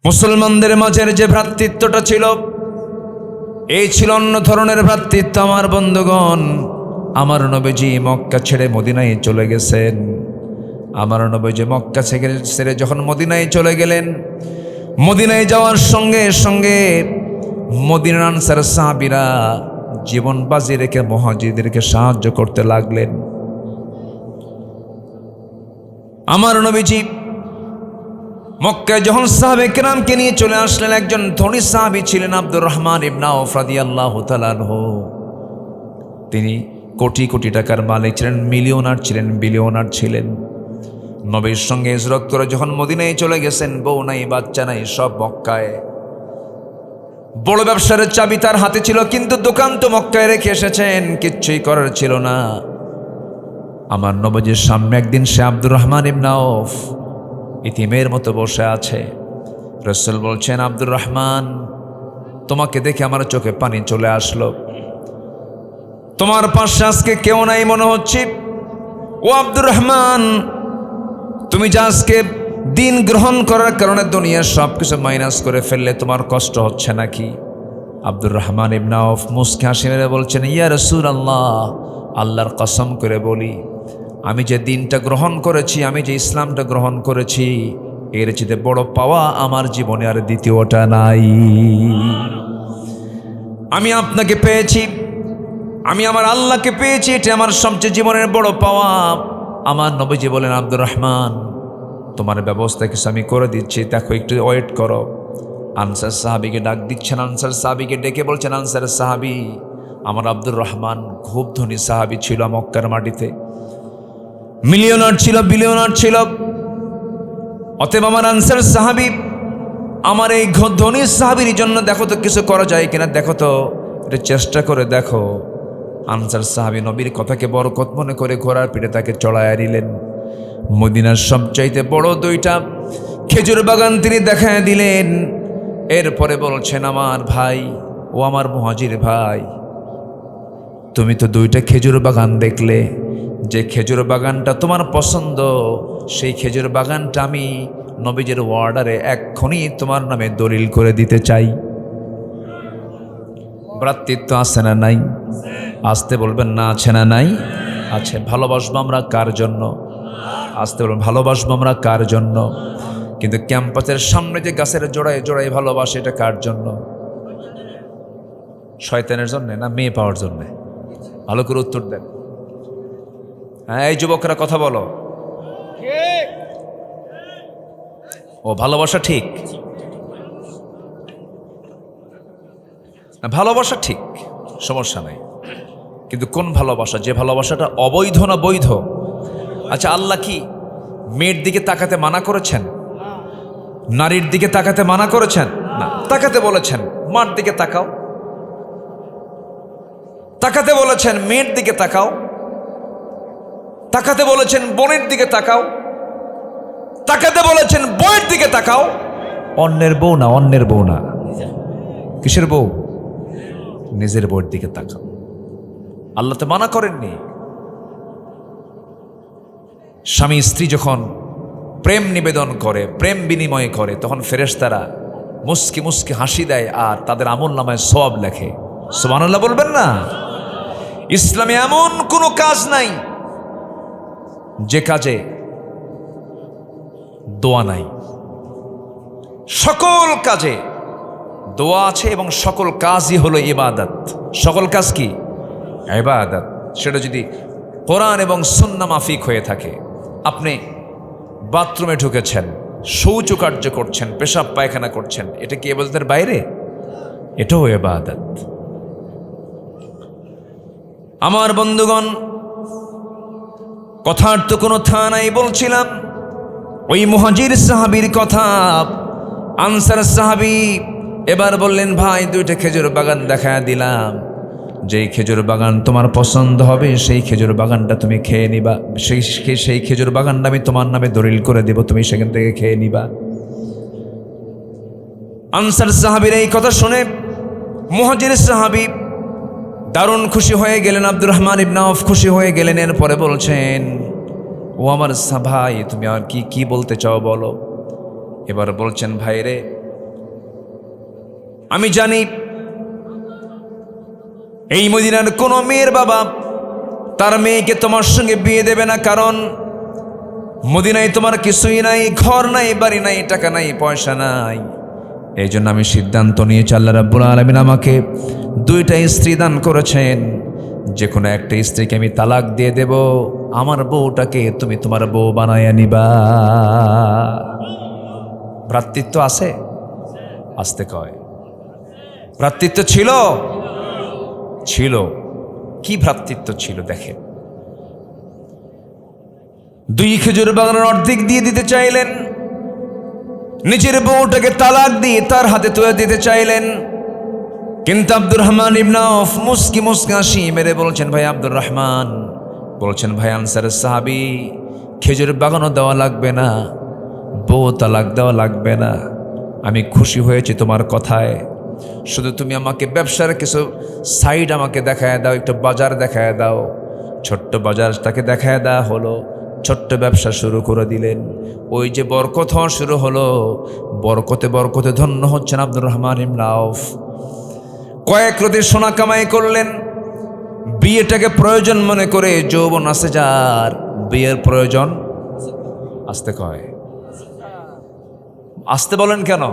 মুসলমানদের মাঝের যে ভ্রাতৃত্বটা ছিল, এই ছিল অন্য ধরনের ভ্রাতৃত্ব। আমার বন্ধুগণ, আমার নবীজি মক্কা ছেড়ে মদিনায় চলে গেছেন। আমার নবীজি মক্কা ছেড়ে যখন মদিনায় চলে গেলেন, মদিনায় যাওয়ার সঙ্গে সঙ্গে মদিনার আনসার সাহাবীরা জীবন বাজি রেখে মুহাজিরদেরকে সাহায্য করতে লাগলেন। আমার নবীজি মক্কায় যখন সাহাবে কেরামকে নিয়ে চলে আসলেন, একজন ধনী সাহাবী ছিলেন আব্দুর রহমান ইবনে আওফ রাদিয়াল্লাহু তাআলা আনহু। তিনি কোটি কোটি টাকার মালিক ছিলেন, মিলিয়নার ছিলেন, বিলিয়নার ছিলেন। নবীর সঙ্গে হিজরত করে যখন মদিনায় চলে গেছেন, বউ নাই, বাচ্চা নাই, সব মক্কায়। বড় ব্যবসার চাবি তার হাতে ছিল, কিন্তু দোকান তো মক্কায় রেখে এসেছেন, কিচ্ছুই করার ছিল না। আমার নবীজির সামনে একদিন সে আব্দুর রহমান ইবনে আওফ ইতিমের মতো বসে আছে। রাসূল বলছেন, আব্দুর রহমান, তোমাকে দেখে আমার চোখে পানি চলে আসলো। তোমার পাশে আজকে কেউ নাই মনে হচ্ছে। ও আব্দুর রহমান, তুমি যে আজকে দিন গ্রহণ করার কারণে দুনিয়ার সব কিছু মাইনাস করে ফেললে, তোমার কষ্ট হচ্ছে নাকি? আব্দুর রহমান ইবনে আওফ মুস্কি হাসি মেরে বলছেন, ইয়া রাসূলুল্লাহ, আল্লাহর কসম করে বলি, আমি যে দিনটা গ্রহণ করেছি, আমি যে ইসলামটা গ্রহণ করেছি, এর চেয়ে বড় পাওয়া আমার জীবনে আর দ্বিতীয়টা নাই। আমি আপনাকে পেয়েছি, আমি আমার আল্লাহকে পেয়েছি, এটা আমার সবচেয়ে জীবনের বড় পাওয়া। আমার নবীজি বলেন, আব্দুর রহমান, তোমার ব্যবস্থা কিছু আমি করে দিচ্ছি, দেখো একটু ওয়েট করো। আনসার সাহাবীকে ডাক দিচ্ছেন, আনসার সাহাবীকে ডেকে বলছেন, আনসার সাহাবী, আমার আব্দুর রহমান খুব ধনী সাহাবী ছিল, মক্কার মাটিতে মিলিয়নার ছিল, বিলিয়নার ছিল। অতএব আমার আনসার সাহাবী, আমার এই ধনী সাহাবীর জন্য দেখো তো কিছু করা যায় কিনা, দেখো তো, এটা চেষ্টা করে দেখো। আনসার সাহাবী নবীর কথাকে বরকত মনে করে ঘোড়ার পিঠে তাকে চড়াইয়া দিলেন। মদিনার সবচাইতে বড় দুইটা খেজুর বাগান তিনি দেখায় দিলেন। এরপরে বলছেন, আমার ভাই, ও আমার মুহাজির ভাই, তুমি তো দুইটা খেজুর বাগান দেখলে, যে খেজুর বাগানটা তোমার পছন্দ, সেই খেজুর বাগানটা আমি নবীজির অর্ডারে এক্ষুনি তোমার নামে দলিল করে দিতে চাই। ভ্রাতৃত্ব আছে না নাই? আসতে বলবেন না, আছে না নাই? আছে। ভালোবাসবো আমরা কার জন্য? আসতে বলবেন, ভালোবাসবো আমরা কার জন্য? কিন্তু ক্যাম্পাসের সামনে যে গাছের জোড়ায় জোড়ায় ভালোবাসে, এটা কার জন্য? শয়তানের জন্য না মেয়ে পাওয়ার জন্য? ভালো করে উত্তর দেন। হ্যাঁ, এই যুবকরা কথা বলো। ও ভালোবাসা ঠিক, ভালোবাসা ঠিক, সমস্যা নাই, কিন্তু কোন ভালোবাসা? যে ভালোবাসাটা অবৈধ না বৈধ? আচ্ছা, আল্লাহ কি মেয়ের দিকে তাকাতে মানা করেছেন? নারীর দিকে তাকাতে মানা করেছেন? না, তাকাতে বলেছেন, মার দিকে তাকাও। তাকাতে বলেছেন, মেয়ের দিকে তাকাও। তাকাতে বলেছেন, বোনের দিকে তাকাও। তাকাতে বলেছেন, বউয়ের দিকে তাকাও। অন্যের বউ না, অন্যের বউ না। কিসের বউ? নিজের বউয়ের দিকে তাকাও। আল্লাহ তো মানা করেননি। স্বামী স্ত্রী যখন প্রেম নিবেদন করে, প্রেম বিনিময় করে, তখন ফেরেশতারা মুস্কি মুস্কি হাসি দেয় আর তাদের আমলনামায় সওয়াব লেখে। সুবহানাল্লাহ বলবেন না? ইসলামে এমন কোনো কাজ নাই যে কাজে দোয়া নাই। সকল কাজে দোয়া আছে এবং সকল কাজই হলো ইবাদত। সকল কাজ কি? ইবাদত। সেটা যদি কোরআন এবং সুন্নাহ মাফিক হয়ে থাকে, আপনি বাথরুমে ঢুকেছেন, শৌচকার্য করছেন, পেশাব পায়খানা করছেন, এটা কি ইবাদতের বাইরে? এটাও ইবাদত। আমার বন্ধুগণ, কথার তো কোনো থা নাই। বলছিলাম ওই মুহাজির সাহাবীর কথা। আনসার সাহাবী এবার বললেন, ভাই, দুইটা খেজুর বাগান দেখায় দিলাম, যেই খেজুর বাগান তোমার পছন্দ হবে সেই খেজুর বাগানটা তুমি খেয়ে নিবা। সেই খেজুর বাগানটা আমি তোমার নামে দলিল করে দেব, তুমি সেখান থেকে খেয়ে নিবা। আনসার সাহাবীর এই কথা শুনে মুহাজির সাহাবী দারুণ খুশি হয়ে গেলেন। আব্দুর রহমান ইবনে আওফ খুশি হয়ে গেলেন। এরপরে বলছেন, ও আমার ভাই, তুমি আর কি বলতে চাও বলো। এবার বলছেন, ভাই রে, আমি জানি এই মদিনার কোনো মেয়ের বাবা তার মেয়েকে তোমার সঙ্গে বিয়ে দেবে না, কারণ মদিনায় তোমার কিছুই নাই, ঘর নাই, বাড়ি নাই, টাকা নাই, পয়সা নাই। এই জন্য আমি সিদ্ধান্ত নিয়েছি, আল্লাহ রাব্বুল আলামিন আমাকে দুইটা স্ত্রী দান করেছেন, যে কোনো একটা স্ত্রীকে আমি তালাক দিয়ে দেব, আমার বউটাকে তুমি তোমার বউ বানায়া নিবা। ভ্রাতৃত্ব আছে? আসতে কয় ভ্রাতৃত্ব ছিল ছিল কি ভ্রাতৃত্ব ছিল দেখেন। 2 খেজুর বাগানের অর্ধেক দিয়ে দিতে চাইলেন, নিজের বউটাকে তালাক দিয়ে তার হাতে তুলে দিতে চাইলেন, কিন্তু আব্দুর রহমান ইবনে আওফ মুস্কি মুস্কি হাসি মেরে বলছেন, ভাই আব্দুর রহমান, বলছেন ভাই আনসারের সাহাবী, খেজুর বাগানও দেওয়া লাগবে না, বউ তালাক দেওয়া লাগবে না, আমি খুশি হয়েছি তোমার কথায়, শুধু তুমি আমাকে ব্যবসার কিছু সাইড আমাকে দেখায় দাও, একটা বাজার দেখায় দাও। ছোট্ট বাজারটাকে দেখায় দেওয়া হলো, ছোট্ট ব্যবসা শুরু করে দিলেন। ওই যে বরকত হওয়া শুরু হলো, বরকতে বরকতে ধন্য হচ্ছেন আব্দুর রহমান ইবনে আওফ। কয়েক রতি সোনা কামাই করলেন, বিয়েটাকে প্রয়োজন মনে করে, যৌবন আছে যার বিয়ের প্রয়োজন আসতে কয়, আসতে বলেন কেন?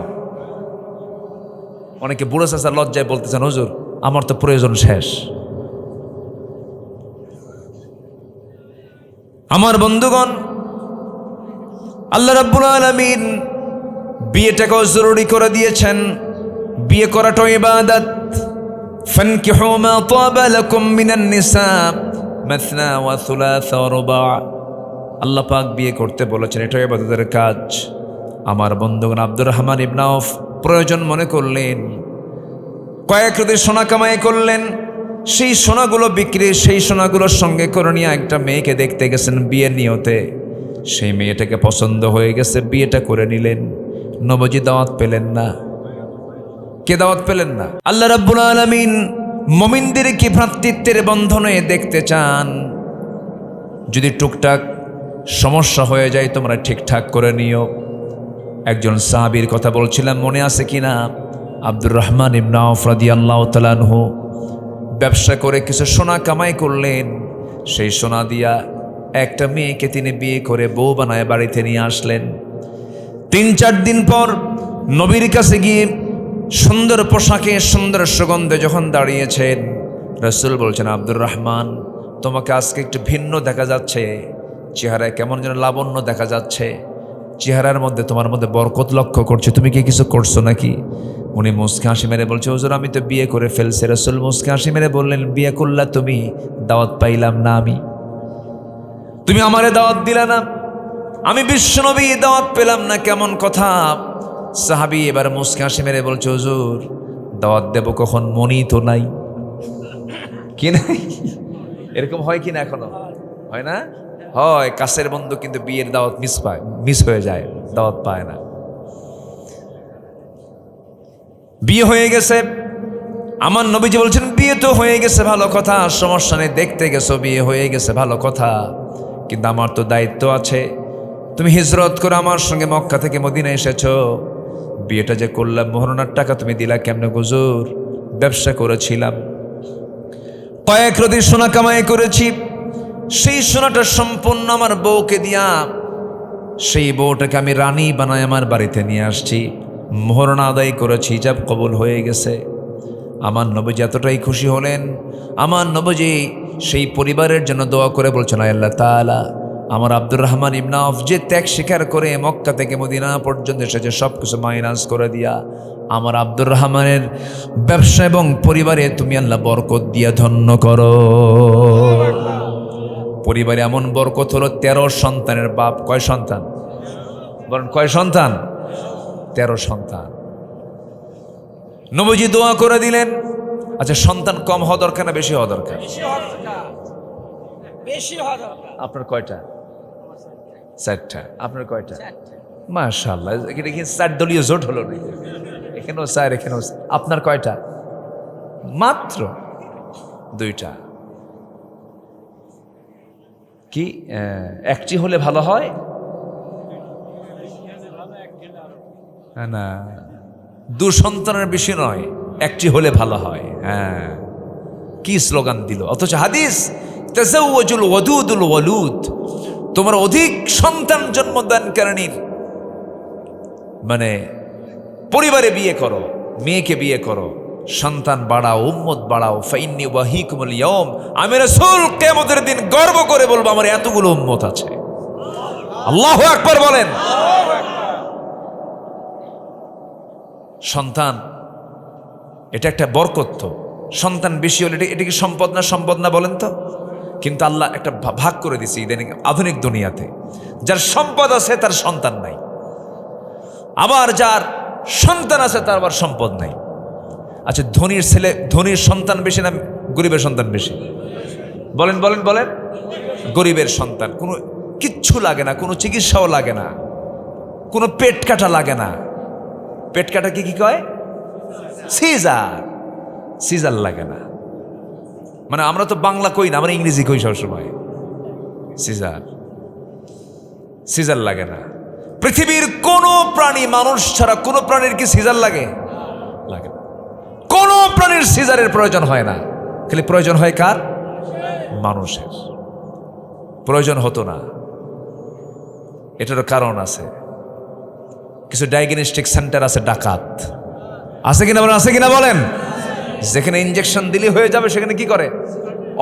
অনেকে বুড়ো চাচার লজ্জায় বলতেছেন, হুজুর আমার তো প্রয়োজন শেষ। আমার বন্ধুগণ, আল্লাহ রাব্বুল আলামিন বিয়েটাকেও জরুরি করে দিয়েছেন। বিয়ে করাটাও ইবাদত। ফানকিহু মা তাবা লাকুম মিনান নিসা মাসনা ওয়া সুলাসা ওয়া রুবা। আল্লাহ পাক বিয়ে করতে বলেছেন, এটা ইবাদতের কাজ। আমার বন্ধুগণ, আব্দুর রহমান ইবনে আওফ প্রয়োজন মনে করলেন, কয়েক রাতে সোনা কামাই করলেন, সেই সোনাগুলো বিক্রি, সেই সোনাগুলোর সঙ্গে করে নিয়ে একটা মেয়েকে দেখতে গেছেন বিয়ের নিয়তে। সেই মেয়েটাকে পছন্দ হয়ে গেছে, বিয়েটা করে নিলেন। নবজি দাওয়াত পেলেন না। কে দাওয়াত পেলেন না? আল্লাহ রাব্বুল আলামিন মুমিনদেরকে ভ্রাতৃত্বের বন্ধনে দেখতে চান। যদি টুকটাক সমস্যা হয়ে যায় তোমরা ঠিকঠাক করে নিও। একজন সাহাবীর কথা বলছিলাম, মনে আছে কিনা? আব্দুর রহমান ইবনে আওফ রাদিয়াল্লাহু তাআলা আনহু ব্যবসা করে কিছু সোনা কামাই করলেন। সেই সোনা দিয়া একটা মেয়েকে তিনি বিয়ে করে বউ বানায় বাড়িতে নিয়ে আসলেন। 3-4 দিন পর নবীর কাছে গিয়ে সুন্দর পোশাকে, সুন্দর সুগন্ধে যখন দাঁড়িয়েছেন, রাসূল বলছেন, আব্দুর রহমান, তোমাকে আজকে একটু ভিন্ন দেখা যাচ্ছে, চেহারায় কেমন যেন লাবণ্য দেখা যাচ্ছে, চেহারার মধ্যে তোমার মধ্যে বরকত লক্ষ্য করছে, তুমি কি কিছু করছো নাকি? উনি মুস্কি হাসি মেরে বলছে, হুজুর আমি তো বিয়ে করে ফেলছি। রাসূল মুস্কি হাসি মেরে বললেন, বিয়ে করলা তুমি, দাওয়াত পাইলাম না আমি, তুমি আমারে দাওয়াত দিলা না, আমি বিশ্বনবী দাওয়াত পেলাম না, কেমন কথা? সাহাবী এবার মুস্কি হাসি মেরে বলছে, হুজুর দাওয়াত দেব কখন, মনই তো নাই। কি নাই? এরকম হয় কি না? এখনো হয় না? হয়। কাছের বন্ধু কিন্তু বিয়ের দাওয়াত মিস হয়ে যায়, দাওয়াত পায় না। বিয়ে হয়ে গেছে, আমার নবীজি বলছেন, বিয়ে তো হয়ে গেছে, ভালো কথা, সমস্যা নেই, দেখতে গেছো বিয়ে হয়ে গেছে, ভালো কথা, কিন্তু আমার তো দায়িত্ব আছে। তুমি হিজরত করে আমার সঙ্গে মক্কা থেকে মদিনা এসেছো, বিয়েটা যে করলাম, মোহরনার টাকা তুমি দিলা কেমনে? হুজুর ব্যবসা করেছিলাম, কয়েক রাতে সোনা কামাই করেছি, সেই সোনাটা সম্পূর্ণ আমার বউকে দিয়া, সেই বউটাকে আমি রানী বানায় আমার বাড়িতে নিয়ে আসছি, মোহরনা আদায় করেছি, হিজাব কবুল হয়ে গেছে। আমার নবীজি এতটাই খুশি হলেন। আমার নবীজি সেই পরিবারের জন্য দোয়া করে বলছেন, আল্লাহ তাআলা আমার আব্দুর রহমান ইবনে আওফ যে ত্যাগ স্বীকার করে মক্কা থেকে মদিনা পর্যন্ত এসেছে, সব কিছু মাইনাস করে দিয়া আমার আব্দুর রহমানের ব্যবসা এবং পরিবারে তুমি আল্লাহ বরকত দিয়া ধন্য করো। পরিবারে এমন বরকত হলো, 13 সন্তানের বাপ। কয় সন্তান? বলেন কয় সন্তান? 13 সন্তান। নবীজি দোয়া করে দিলেন। আচ্ছা, সন্তান কম হওয়া দরকার না বেশি হওয়া দরকার? আপনার কয়টা? 4টা। আপনার কয়টা? মাশাআল্লাহ, এখানে 4 দলীয় জোট হলো না, এখানেও 4, এখানেও। আপনার কয়টা? মাত্র 2টা। কি একটি হলে ভালো হয় না? দু সন্তানের বেশি নয়, একটি হলে ভালো হয়। হ্যাঁ, কি স্লোগান দিল! অথচ হাদিস তাজাওয়াজুল ওয়াদুদুল ওয়ালুদ, তোমার অধিক সন্তান জন্মদানকারীর মানে পরিবারে বিয়ে করো, মেয়েকে বিয়ে করো, সন্তান বাড়াও, উম্মত বাড়াও। ফাইন্নী ওয়াহিকুমুল ইয়াউম, আমি রাসূল কিয়ামতের দিন গর্ব করে বলবো আমার এতগুলো উম্মত আছে। আল্লাহু আকবার বলেন। সন্তান এটা একটা বরকত। সন্তান বেশি হলে এটা কি সম্পদ না? সম্পদ না বলেন তো? কিন্তু আল্লাহ একটা ভাগ করে দিছে ইদানিং আধুনিক দুনিয়াতে, যার সম্পদ আছে তার সন্তান নাই, আবার যার সন্তান আছে তার আবার সম্পদ নাই। আচ্ছা, ধনীর সন্তান বেশি না গরিবের সন্তান বেশি? বলেন বলেন বলেন। গরিবের সন্তান, কোনো কিচ্ছু লাগে না, কোনো চিকিৎসাও লাগে না, কোনো পেট কাটা লাগে না। পেট কাটা কি কয়? সিজার লাগে না। মানে আমরা তো বাংলা কই না, আমরা ইংরেজি কই সবসময়। সিজার লাগে না। পৃথিবীর কোনো প্রাণী, মানুষ ছাড়া কোনো প্রাণীর কি সিজার লাগে? লাগে না। কোনো প্রাণীর সিজারের প্রয়োজন হয় না, খালি প্রয়োজন হয় কার? মানুষের। প্রয়োজন হতো না, এটারও কারণ আছে। কিছু ডায়াগনস্টিক সেন্টার আছে, ডাকাত আছে কিনা বলেন? আছে কিনা বলেন? যেখানে ইনজেকশন দিলে হয়ে যাবে সেখানে কি করে?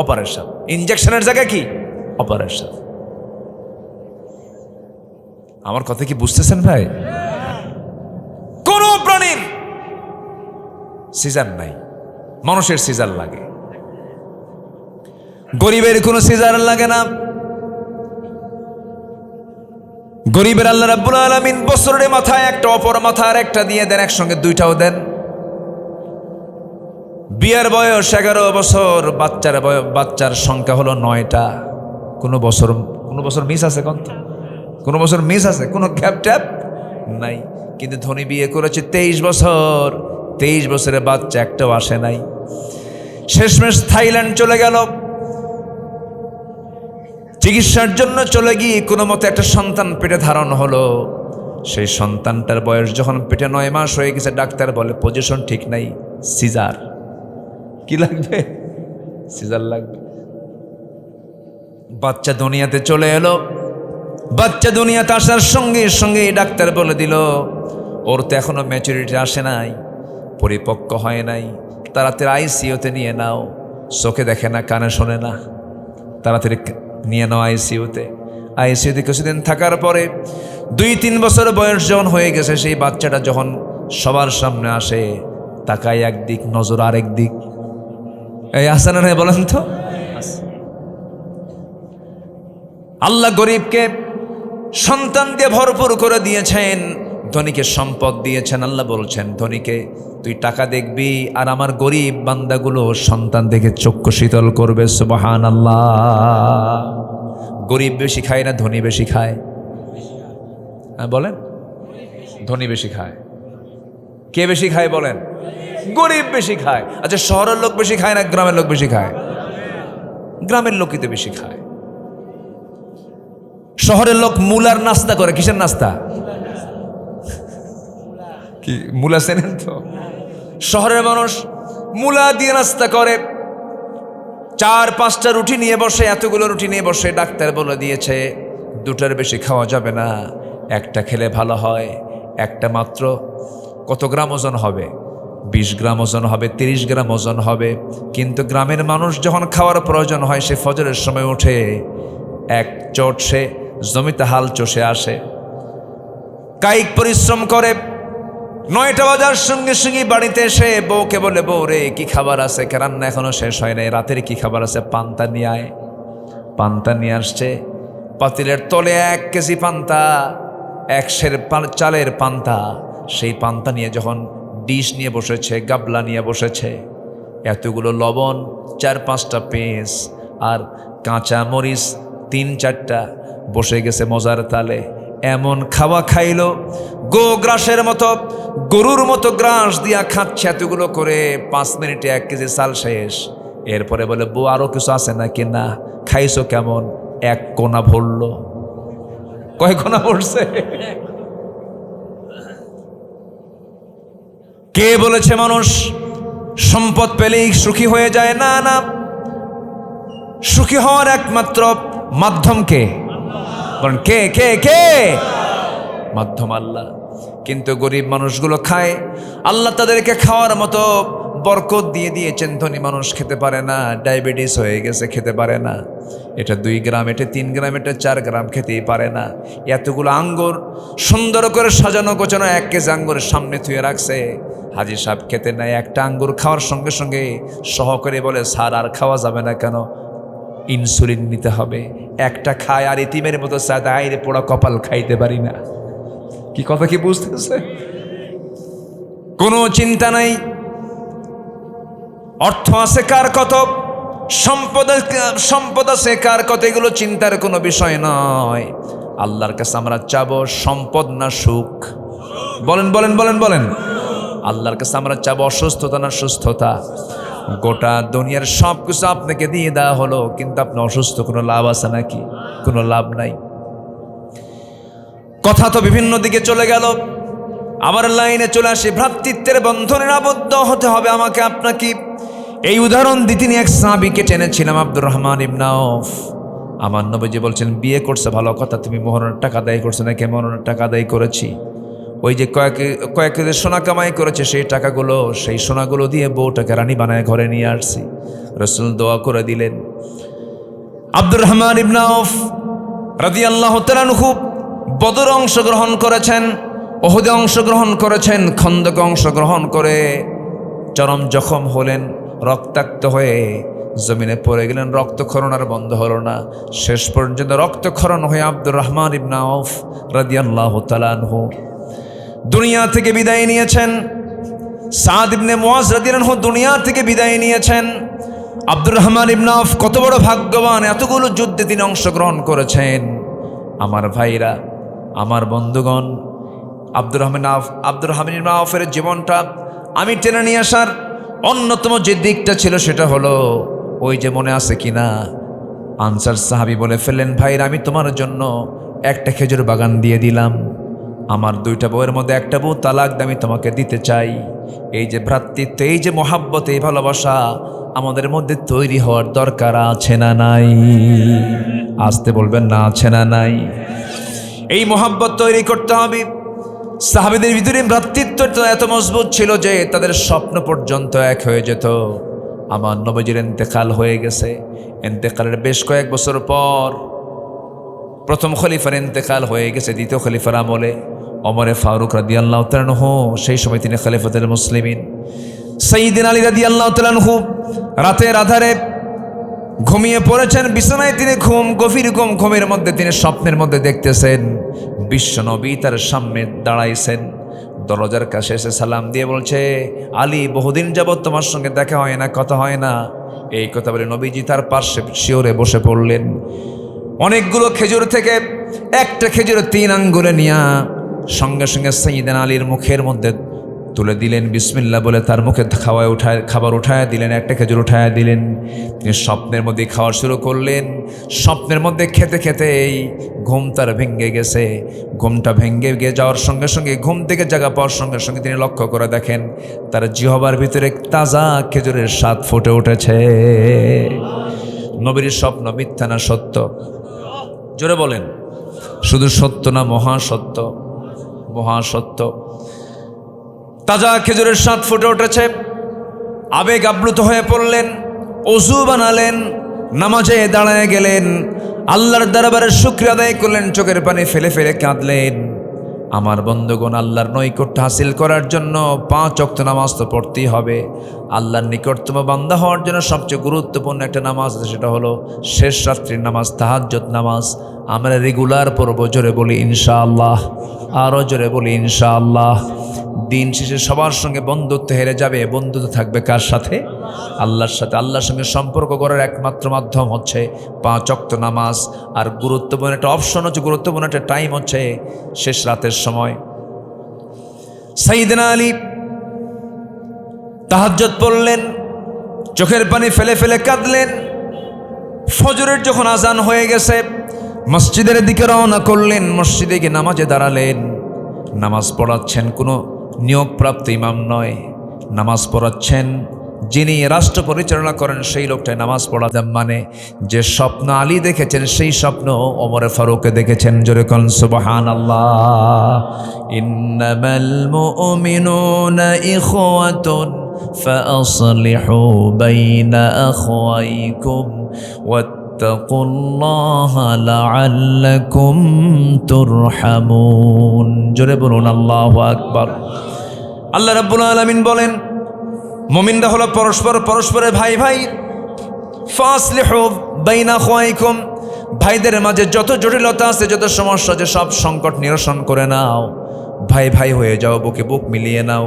অপারেশন। ইনজেকশনের জায়গায় কি? অপারেশন। আমার কথা কি বুঝতেছেন ভাই? কোন প্রাণীর সিজার নাই, মানুষের সিজার লাগে। গরিবের কোনো সিজার লাগে না। গরিবের আল্লাহ রাব্বুল আলামিন বছরের মাথায় একটা, অপর মাথায় একটা দিয়ে দেন, একসঙ্গে দুইটাও দেন। বিয়ের বয়স 11 বছর, বাচ্চার সংখ্যা হলো 9টা। কোনো বছর মিস আছে? কোনো বছর মিস আছে? কোনো গ্যাপ ট্যাপ নাই। কিন্তু ধনী বিয়ে করেছে 23 বছর, 23 বছরের বাচ্চা একটাও আসে নাই। শেষমেশ থাইল্যান্ড চলে গেল চিকিৎসার জন্য। চলে গিয়ে কোনো মতে একটা সন্তান পেটে ধারণ হলো। সেই সন্তানটার বয়স যখন পেটে 9 মাস হয়ে গেছে, ডাক্তার বলে পজিশন ঠিক নাই, সিজার। কি লাগবে? সিজার লাগবে। বাচ্চা দুনিয়াতে চলে এলো। বাচ্চা দুনিয়াতে আসার সঙ্গে সঙ্গে ডাক্তার বলে দিল ওর তো এখনো ম্যাচুরিটি আসে নাই, পরিপক্ক হয় নাই, তাড়াতাড়ি আইসিইউতে নিয়ে নাও। চোখে দেখে না, কানে শোনে না, তাড়াতাড়ি নিয়ে নাও আইসিইউতে। আইসিইউতে কিছুদিন থাকার পরে 2-3 বছর বয়স যখন হয়ে গেছে, সেই বাচ্চাটা যখন সবার সামনে আসে, তাকায় একদিক, নজর আরেক দিক। এই আসানা নেই বলেন তো? আল্লাহ গরিবকে সন্তান দিয়ে ভরপুর করে দিয়েছেন, ধনীকে সম্পদ দিয়েছেন। আল্লাহ বলছেন ধনীকে তুই টাকা দেখবি, আর আমার গরিব বান্দাগুলো সন্তান দেখে চক্ষু শীতল করবে। সুবহানাল্লাহ। গরিব বেশি খায় না ধনী বেশি খায়? হ্যাঁ বলেন। ধনী বেশি খায়। কে বেশি খায় বলেন? গরিব বেশি খায়। আচ্ছা, শহরের লোক বেশি খায় না গ্রামের লোক বেশি খায়? গ্রামের লোকই তো বেশি খায়। শহরের লোক মূলার নাস্তা করে। কিসের নাস্তা? কি মূলা চেনেন তো? শহরের মানুষ মূলা দিয়ে নাস্তা করে। 4-5টা রুটি নিয়ে বসে, এতগুলো রুটি নিয়ে বসে। ডাক্তার বলে দিয়েছে 2টার বেশি খাওয়া যাবে না, একটা খেলে ভালো হয়। একটা মাত্র কত গ্রাম ওজন হবে? 20 গ্রাম ওজন হবে, 30 গ্রাম ওজন হবে। কিন্তু গ্রামের মানুষ যখন খাওয়ার প্রয়োজন হয়, সে ফজরের সময় উঠে এক চট সে জমিতে হাল চষে আসে, কায়িক পরিশ্রম করে। 9টা বাজার সঙ্গে সঙ্গে বাড়িতে এসে বউকে বলে, বউ রে কি খাবার আছে? রান্না এখনো শেষ হয় নাই, রাতের কি খাবার আছে? পান্তা নিয়ে আয়। পান্তা নিয়ে আসছে। পাতিলের তলে 1 কেজি পান্তা, 1 সের চালের পান্তা। সেই পান্তা নিয়ে যখন ডিশ নিয়ে বসেছে, গাবলা নিয়ে বসেছে, এতগুলো লবণ, 4-5টা পেঁয়াজ আর কাঁচা মরিচ 3-4টা, বসে গেছে মজার তালে। এমন খাওয়া খাইলো, গ্রাসের মতো, গরুর মতো গ্রাস দিয়া খাচ্ছে এতগুলো করে। 5 মিনিটে 1 কেজি চাল শেষ। এরপরে বলে, বউ আরো কিছু আছে নাকি? না। খাইছো কেমন? 1 কোনা ভরলো। কয় কোনা ভরছে? কে বলেছে মানুষ সম্পদ পেলেই সুখী হয়ে যায়? না না, সুখী হওয়ার একমাত্র মাধ্যম কে? কারণ কে কে কে? মাধ্যম আল্লাহ। কিন্তু গরিব মানুষগুলো খায়, আল্লাহ তাদেরকে খাওয়ার মতো বরকত দিয়ে দিয়েছেন। ধনী মানুষ খেতে পারে না, ডায়াবেটিস হয়ে গেছে, খেতে পারে না। এটা 2 গ্রাম, এটা 3 গ্রাম, এটা 4 গ্রাম খেতেই পারে না। এতগুলো আঙ্গুর সুন্দর করে সাজানো গোছানো 1 কেজি আঙ্গুরের সামনে থুয়ে রাখছে। হাজি সাহেব খেতে নাই, একটা আঙ্গুর খাওয়ার সঙ্গে সঙ্গে সহকারী বলে, স্যার আর খাওয়া যাবে না কেন? ইনসুলিন নিতে হবে। একটা খায় আর ইতিমের মতো সাদা আইরে পোড়া কপাল খাইতে পারি না। কি কথা কি বুঝতেছে? কোনো চিন্তা নাই। অর্থ আছে কার কত, সম্পদ আছে কার কত, এগুলো চিন্তার কোনো বিষয় নয়। আল্লাহর কাছে আমরা চাবো সম্পদ না সুখ? বলেন বলেন বলেন বলেন। আল্লাহর কাছে আমরা চাবো অসুস্থতা না সুস্থতা? গোটা দুনিয়ার সব কিছু আপনাকে দিয়ে দেওয়া হলো, কিন্তু আপনি অসুস্থ, কোনো লাভ আছে নাকি? কোনো লাভ নাই। কথা তো বিভিন্ন দিকে চলে গেল, আবার লাইনে চলে আসি। ভ্রাতৃত্বের বন্ধনের আবদ্ধ হতে হবে আমাকে আপনাকে। এই উদাহরণ দিয়ে তিনি এক সাহাবীকে টেনেছিলাম, আব্দুর রহমান ইবনে আওফ। আমার নবীজি বলছেন, বিয়ে করছে ভালো কথা, তুমি মোহরের টাকা আদায় করছো নাকি? মোহরের টাকা আদায় করেছি। ওই যে কয়েক সোনা কামাই করেছে, সেই টাকাগুলো, সেই সোনাগুলো দিয়ে বউটাকে রানী বানায় ঘরে নিয়ে আসছি। রাসূল দোয়া করে দিলেন। আব্দুর রহমান ইবনে আওফ রাদিয়াল্লাহু তাআলা আনহু বদরে অংশগ্রহণ করেছেন, উহুদে অংশগ্রহণ করেছেন, খন্দকে অংশগ্রহণ করে চরম জখম হলেন, রক্তাক্ত হয়ে জমিনে পড়ে গেলেন। রক্তক্ষরণ আর বন্ধ হলো না। শেষ পর্যন্ত রক্তক্ষরণ হয়ে আব্দুর রহমান ইবনে আওফ রাদিয়াল্লাহু তাআলা আনহু দুনিয়া থেকে বিদায় নিয়েছেন। সাদ ইবনে মুআজ রাদিয়াল্লাহু আনহু দুনিয়া থেকে বিদায় নিয়েছেন। আব্দুর রহমান ইবনে আওফ কত বড় ভাগ্যবান, এতগুলো যুদ্ধে তিনি অংশগ্রহণ করেছেন। আমার ভাইরা, আমার বন্ধুগণ, আব্দুর রহমান ইবনে আওফের জীবনটা আমি টেনে নিয়ে আসার অন্যতম যে দিকটা ছিল সেটা হলো, ওই যে মনে আছে কিনা, আনসার সাহাবী বলে ফেললেন, ভাইরা আমি তোমার জন্য একটা খেজুর বাগান দিয়ে দিলাম, আমার 2টা বউয়ের মধ্যে একটা বউ তালাক আমি তোমাকে দিতে চাই। এই যে ভ্রাতৃত্ব, এই যে মহাব্বত, এই ভালোবাসা আমাদের মধ্যে তৈরি হওয়ার দরকার আছে না নাই? আসতে বলবেন না, আছে না নাই? এই মহাব্বত তৈরি করতে হবে। সাহাবীদের ভিতরে ভ্রাতৃত্ব এত মজবুত ছিল যে তাদের স্বপ্ন পর্যন্ত এক হয়ে যেত। আমার নবীজির ইন্তেকাল হয়ে গেছে। ইন্তেকালের বেশ কয়েক বছর পর প্রথম খলিফার ইন্তেকাল হয়ে গেছে। দ্বিতীয় খলিফার আমলে ওমরে ফারুক রাদিয়াল্লাহু তাআলা আনহু, সেই সময় তিনি খলিফাতুল মুসলিমিন। সাইয়্যিদিনা আলী রাদিয়াল্লাহু তাআলা আনহু রাতের আধারে ঘুমিয়ে পড়েছেন বিছানায়। তিনি গভীর ঘুমের মধ্যে তিনি স্বপ্নের মধ্যে দেখতেছেন বিশ্ব নবী তার সামনে দাঁড়াইছেন। দরজার কাছে এসে সালাম দিয়ে বলছে, আলী, বহুদিন যাবৎ তোমার সঙ্গে দেখা হয় না, কথা হয় না। এই কথা বলে নবীজি তার পাশে শিওরে বসে পড়লেন। অনেকগুলো খেজুর থেকে একটা খেজুর 3 আঙ্গুলে নিয়ে সঙ্গে সঙ্গে সাইয়্যিদিনা আলীর মুখের মধ্যে তুলে দিলেন। বিসমিল্লাহ বলে তার মুখে খাবার উঠায় দিলেন, একটা খেজুর উঠায় দিলেন। তিনি স্বপ্নের মধ্যে খাওয়া শুরু করলেন। স্বপ্নের মধ্যে খেতে খেতেই ঘুম তার ভেঙে গেছে। ঘুমটা ভেঙে গিয়ে যাওয়ার সঙ্গে সঙ্গে, ঘুম থেকে জাগা পাওয়ার সঙ্গে সঙ্গে তিনি লক্ষ্য করে দেখেন তার জিহ্বার ভিতরে তাজা খেজুরের স্বাদ ফুটে উঠেছে। নবীর স্বপ্ন মিথ্যা না সত্য? জোরে বলেন। শুধু সত্য না, মহাসত্য? মহাসত্য। তাজা খেজুরের স্বাদ ফুটে উঠেছে। আবেগ আপ্লুত হয়ে পড়লেন, ওযু বানালেন, নামাজে দাঁড়ায় গেলেন, আল্লাহর দরবারে শুকরিয়া আদায় করলেন, চোখের পানি ফেলে ফেলে কাঁদলেন। আমার বন্ধুগণ, আল্লাহর নৈকট্য হাসিল করার জন্য 5 ওয়াক্ত নামাজ তো পড়তেই হবে। আল্লাহর নিকটতম বান্দা হওয়ার জন্য সবচেয়ে গুরুত্বপূর্ণ একটা নামাজ আছে, সেটা হলো শেষ রাত্রির নামাজ, তাহাজ্জুদ নামাজ। আমরা রেগুলার পড়ব। জোরে বলি ইনশাআল্লাহ, আরও জোরে বলি ইনশাআল্লাহ। দিন শেষে সবার সঙ্গে বন্ধুত্ব হেরে যাবে, বন্ধুত্ব থাকবে কার সাথে? আল্লাহর সাথে। আল্লাহর সঙ্গে সম্পর্ক করার একমাত্র মাধ্যম হচ্ছে 5 ওয়াক্ত নামাজ। আর গুরুত্বপূর্ণ একটা অপশন হচ্ছে, গুরুত্বপূর্ণ একটা টাইম হচ্ছে শেষ রাতের সময়। সাইয়্যিদিনা আলী তাহাজ্জুদ পড়লেন, চোখের পানি ফেলে ফেলে কাঁদলেন। ফজরের যখন আজান হয়ে গেছে, মসজিদের দিকে রওনা করলেন। মসজিদে গিয়ে নামাজে দাঁড়ালেন। নামাজ পড়াচ্ছেন কোনো নিয়োগপ্রাপ্ত ইমাম নয়, নামাজ পড়াচ্ছেন যিনি রাষ্ট্র পরিচালনা করেন সেই লোকটাই নামাজ পড়া। মানে যে স্বপ্ন আলী দেখেছেন সেই স্বপ্ন ওমর ফারুক দেখেছেন। জোরে কোন সুবহানাল্লাহ। ইন্নামাল মুমিনুনা ইখওয়াতুন ফাআসলিহু বাইনা আখওয়াইকুম ওয়াত্তাকুল্লাহা লাআল্লাকুম তুরহামুন। জোরে বলুন আল্লাহু আকবার। আল্লাহ রাব্বুল আলামিন বলেন মুমিনরা হলো পরস্পরের ভাই ভাই। ফাসলিহু বাইনা আখওয়াইকুম, ভাইদের মাঝে যত জটিলতা আছে, যত সমস্যা আছে, সব সংকট নিরসন করে নাও। ভাই ভাই হয়ে যাও, বুকে বুক মিলিয়ে নাও,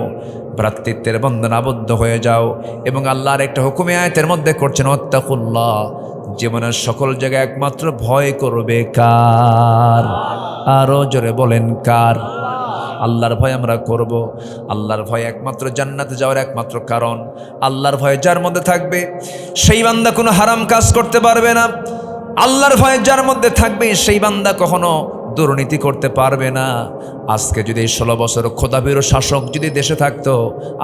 ভ্রাতৃত্বের বন্ধন আবদ্ধ হয়ে যাও। এবং আল্লাহর একটা হুকুমে আয়াতের মধ্যে করছেন ওয়াত্তাকুল্লাহ, জীবনের সকল জায়গায় একমাত্র ভয় করবে কার? আরো জোরে বলেন কার? আল্লাহর ভয় আমরা করব। আল্লাহর ভয় একমাত্র জান্নাতে যাওয়ার একমাত্র কারণ। আল্লাহর ভয় যার মধ্যে থাকবে সেই বান্দা কোনো হারাম কাজ করতে পারবে না। আল্লাহর ভয় যার মধ্যে থাকবে সেই বান্দা কখনো দুর্নীতি করতে পারবে না। আজকে যদি 16 বছর খোদাভীরু শাসক যদি দেশে থাকতো,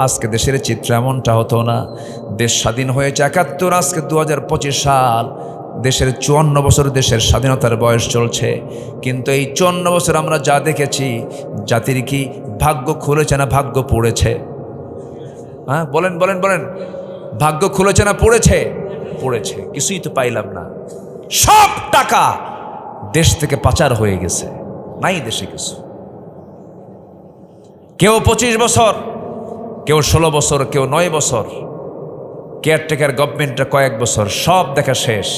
আজকে দেশের চিত্র এমনটা হতো না। দেশ স্বাধীন হয়েছে 71, আজকে 2025 সাল। দেশের 54 বছর দেশের স্বাধীনতার বয়স চলছে, কিন্তু এই 54 বছর আমরা যা দেখেছি, জাতির কি ভাগ্য খুলেছে না ভাগ্য পড়েছে? হ্যাঁ বলেন বলেন বলেন, ভাগ্য খুলেছে না পড়েছে? পড়েছে। কিছুই তো পাইলাম না। সব টাকা দেশ থেকে পাচার হয়ে গেছে, নাই দেশে কিছু। কেউ 25 বছর, কেউ 16 বছর, কেউ 9 বছর, কেয়ারটেকার গভর্নমেন্টের কয়েক বছর, সব দেখা শেষ।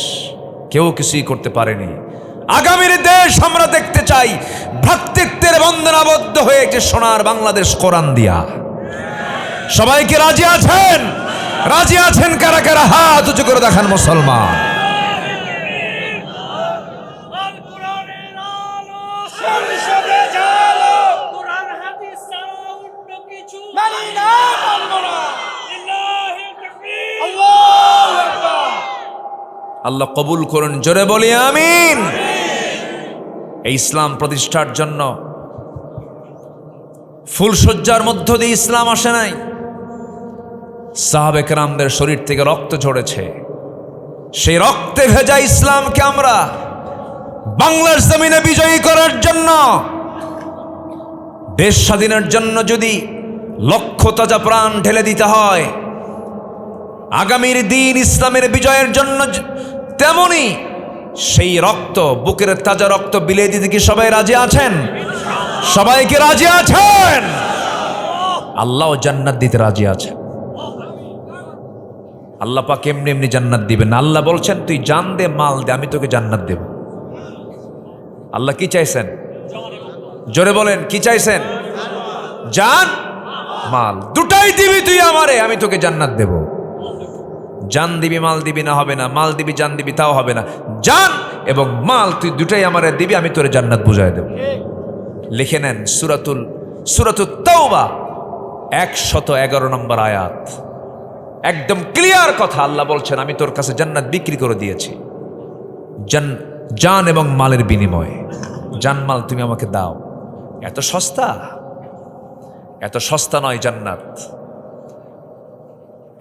কেউ কিছুই করতে পারেনি। আগামীর দেশ আমরা দেখতে চাই ভ্রাতৃত্বের বন্ধন আবদ্ধ হয়ে যে সোনার বাংলাদেশ কোরআন দিয়া। সবাইকে রাজি আছেন? রাজি আছেন কারা কারা? হাত উঁচু করে দেখান মুসলমান। আল্লাহ কবুল করুন, জোরে বলি আমিন। এই ইসলাম প্রতিষ্ঠার জন্য ফুলসজ্জার মধ্য দিয়ে ইসলাম আসে নাই। সাহাবে কেরামদের শরীর থেকে রক্ত ঝরেছে। সেই রক্তে ভেজা ইসলামকে আমরা বাংলার জমিনে বিজয়ী করার জন্য, দেশ স্বাধীনের জন্য যদি লক্ষ তাজা প্রাণ ঢেলে দিতে হয়, আগামীর দিন ইসলামের বিজয়ের জন্য তেমনি সেই রক্ত, বুকের তাজা রক্ত বিলিয়ে দিতে কি সবাই রাজি আছেন? সবাইকে রাজি আছেন? আল্লাহ জান্নাত দিতে রাজি আছেন। আল্লাহ পাক এমনি এমনি জান্নাত দিবেন। আল্লাহ বলছেন তুই জান দে, মাল দে, আমি তোকে জান্নাত দেব। আল্লাহ কি চাইছেন? জোরে বলেন কি চাইছেন? জান মাল দুটাই দিবি তুই আমারে, আমি তোকে জান্নাত দেব। জান দিবি মাল দিবি না হবে না, মাল দিবি জান দিবি তাও হবে না। জান এবং মাল তুই দুটাই আমারে দিবি, আমি তোরে জান্নাত বুঝাই দেব। লিখে নেন সূরাতুত তাওবা 111 নম্বর আয়াত। একদম ক্লিয়ার কথা। আল্লাহ বলছেন আমি তোর কাছে জান্নাত বিক্রি করে দিয়েছি জান এবং মালের বিনিময়ে। জান মাল তুমি আমাকে দাও। এত সস্তা? এত সস্তা নয় জান্নাত।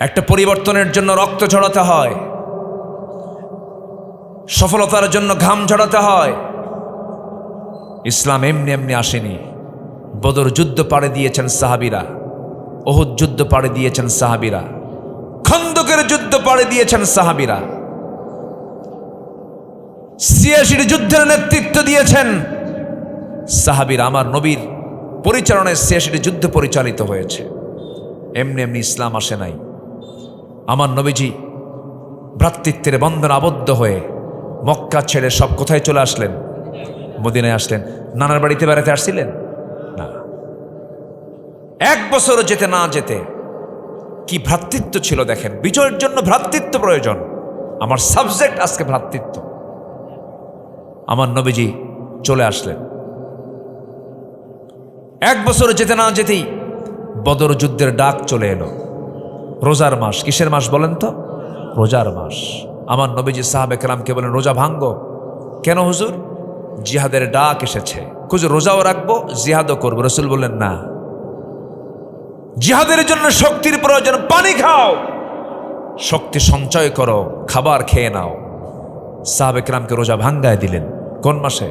একটা পরিবর্তনের জন্য রক্ত ঝরাতে হয়, সফলতার জন্য ঘাম ঝরাতে হয়। ইসলাম এমনি এমনি আসেনি। বদর যুদ্ধ পাড়ে দিয়েছেন সাহাবীরা, উহুদ যুদ্ধ পাড়ে দিয়েছেন সাহাবীরা, খন্দকের যুদ্ধ পাড়ে দিয়েছেন সাহাবীরা, ৮৬ যুদ্ধের নেতৃত্ব দিয়েছেন সাহাবীরা। আমার নবীর পরিচালনায় ৮৬ যুদ্ধ পরিচালিত হয়েছে। এমনি এমনি ইসলাম আসে নাই। আমার নবীজি ভ্রাতৃত্বের বন্ধন আবদ্ধ হয়ে মক্কা ছেড়ে সব কোথায় চলে আসলেন? মদিনায় আসলেন। নানার বাড়িতে বেড়াতে আসছিলেন না। 1 বছর যেতে না যেতে কি ভ্রাতৃত্ব ছিল দেখেন। বিজয়ের জন্য ভ্রাতৃত্ব প্রয়োজন। আমার সাবজেক্ট আজকে ভ্রাতৃত্ব। আমার নবীজি চলে আসলেন। 1 বছর যেতে না যেতেই বদর যুদ্ধের ডাক চলে এলো। রোজার মাস। কিসের মাস বলেন তো? রোজার মাস। আমার নবীজি সাহাবে কেরামকে বলেন রোজা ভাঙ্গো। কেন হুজুর? জিহাদের ডাক এসেছে। হুজুর রোজাও রাখবো জিহাদও করবো। রসুল বললেন না, জিহাদের জন্য শক্তির প্রয়োজন, পানি খাও, শক্তি সঞ্চয় করো, খাবার খেয়ে নাও। সাহাবে কেরামকে রোজা ভাঙ্গায় দিলেন। কোন মাসে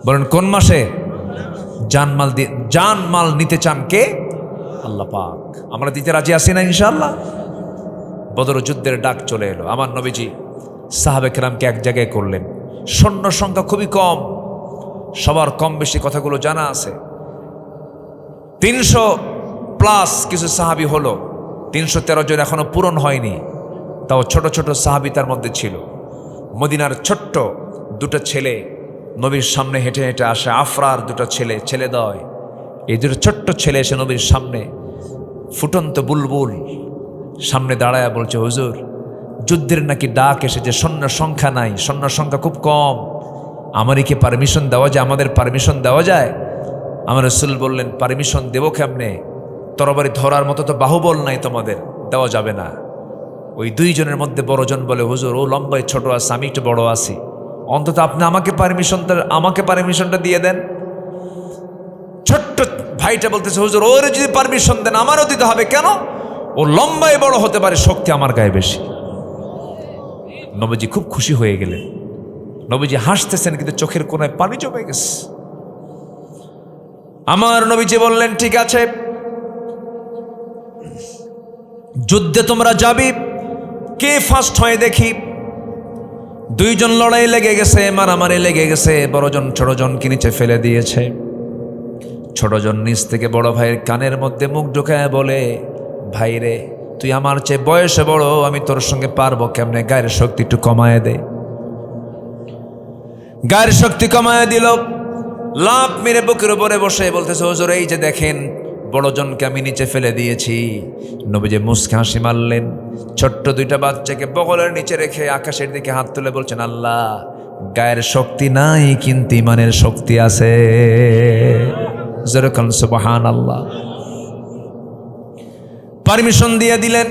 বলেন? কোন মাসে? জানমাল নিতে চান কে? আল্লাহ পাক। আমরা দিতে রাজি আছি না ইনশাআল্লাহ? বদর যুদ্ধের ডাক চলে এলো। আমার নবীজি সাহাবে কেরামকে এক জায়গায় করলেন। সৈন্য সংখ্যা খুবই কম, সবার কম বেশি কথাগুলো জানা আছে। 300+ কিছু সাহাবি হলো, 313 জন এখনো পূরণ হয়নি। তাও ছোট ছোট সাহাবি তার মধ্যে ছিল। মদিনার ছোট্ট দুটো ছেলে নবীর সামনে হেঁটে হেঁটে আসে। আফরার দুটো ছেলেদয়, এই দুটো ছোট্ট ছেলে এসে নবীর সামনে ফুটন্ত বুলবুল সামনে দাঁড়ায় বলছে, হুজুর যুদ্ধের নাকি ডাক এসেছে, সৈন্য সংখ্যা নাই, সৈন্য সংখ্যা খুব কম, আমারই কি পারমিশন দেওয়া যায়? আমাদের পারমিশন দেওয়া যায়? আমার রাসূল বললেন, পারমিশন দেবো কেমনে? তরবারি ধরার মতো তো বাহুবল নাই তোমাদের, দেওয়া যাবে না। ওই দুইজনের মধ্যে বড়জন বলে, হুজুর ও লম্বায় ছোট আছে, আমি একটু বড় আছি, অন্তত আপনি আমাকে পারমিশনটা দিয়ে দেন। ছোট্ট ভাইটা বলতেছে, হুজুর ওর যদি পারমিশন দেন আমারও দিতে হবে। কেন? ও লম্বায় বড় হতে পারে, শক্তি আমার গায়ে বেশি। নবীজি খুব খুশি হয়ে গেলেন। নবীজি হাসতেছেন কিন্তু চোখের কোণায় পানি জমে গেছে। আমার নবীজি বললেন, ঠিক আছে, যুদ্ধে তোমরা যাবি, কে ফার্স্ট হয় দেখি। দুইজন লড়াই লেগে গেছে, মারামারি লেগে গেছে। বড়জন ছোটজনকে নিচে ফেলে দিয়েছে। ছোটজন নিচ থেকে বড় ভাইয়ের কানের মধ্যে মুখ ঢুকায় বলে, ভাই রে, তুই আমার চেয়ে বয়সে বড়, আমি তোর সঙ্গে পারবো কেমনে? গায়ের শক্তি একটু কমায় দে। গায়ের শক্তি কমায় দিল। লাফ মেরে বুকের উপরে বসে বলতেছে, হুজুর এই যে দেখেন, বড়জনকে আমি নিচে ফেলে দিয়েছি। নবীজি মুস্কে হাসি মারলেন। ছোট্ট দুইটা বাচ্চাকে বগলের নিচে রেখে আকাশের দিকে হাত তুলে বলছেন, আল্লাহ, গায়ের শক্তি নাই কিন্তু ইমানের শক্তি আছে। যেরকম সুবহানাল্লাহ। পারমিশন দিয়ে দিলেন,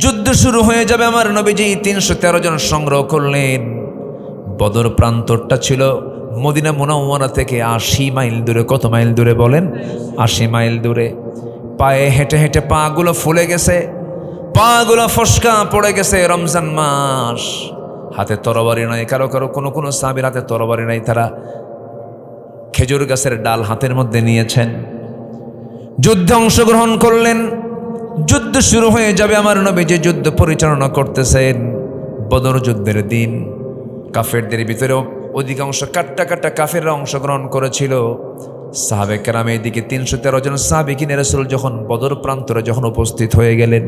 যুদ্ধ শুরু হয়ে যাবে। আমার নবীজি 313 জন সংগ্রহ করলেন। বদর প্রান্তরটা ছিল মদিনা মুনাওয়ারা থেকে 80 মাইল দূরে। কত মাইল দূরে বলেন? 80 মাইল দূরে। পায়ে হেঁটে হেঁটে পাগুলো ফুলে গেছে, পাগুলো ফসকা পড়ে গেছে। রমজান মাস, হাতে তরবারি নাই। কারো কোনো সাহাবীর হাতে তরবারি নাই, তারা খেজুর গাছের ডাল হাতের মধ্যে নিয়েছেন। যুদ্ধে অংশগ্রহণ করলেন। যুদ্ধ শুরু হয়ে যাবে। আমার নবীজি যুদ্ধ পরিচালনা করতেছেন। বদর যুদ্ধের দিন কাফেরদের ভিতরেও অধিকাংশ কাট্টা কাফেররা অংশগ্রহণ করেছিল। সাহাবে কেরাম এদিকে 313 জন সাহাবীয়ে রাসূল যখন বদর প্রান্তরে যখন উপস্থিত হয়ে গেলেন,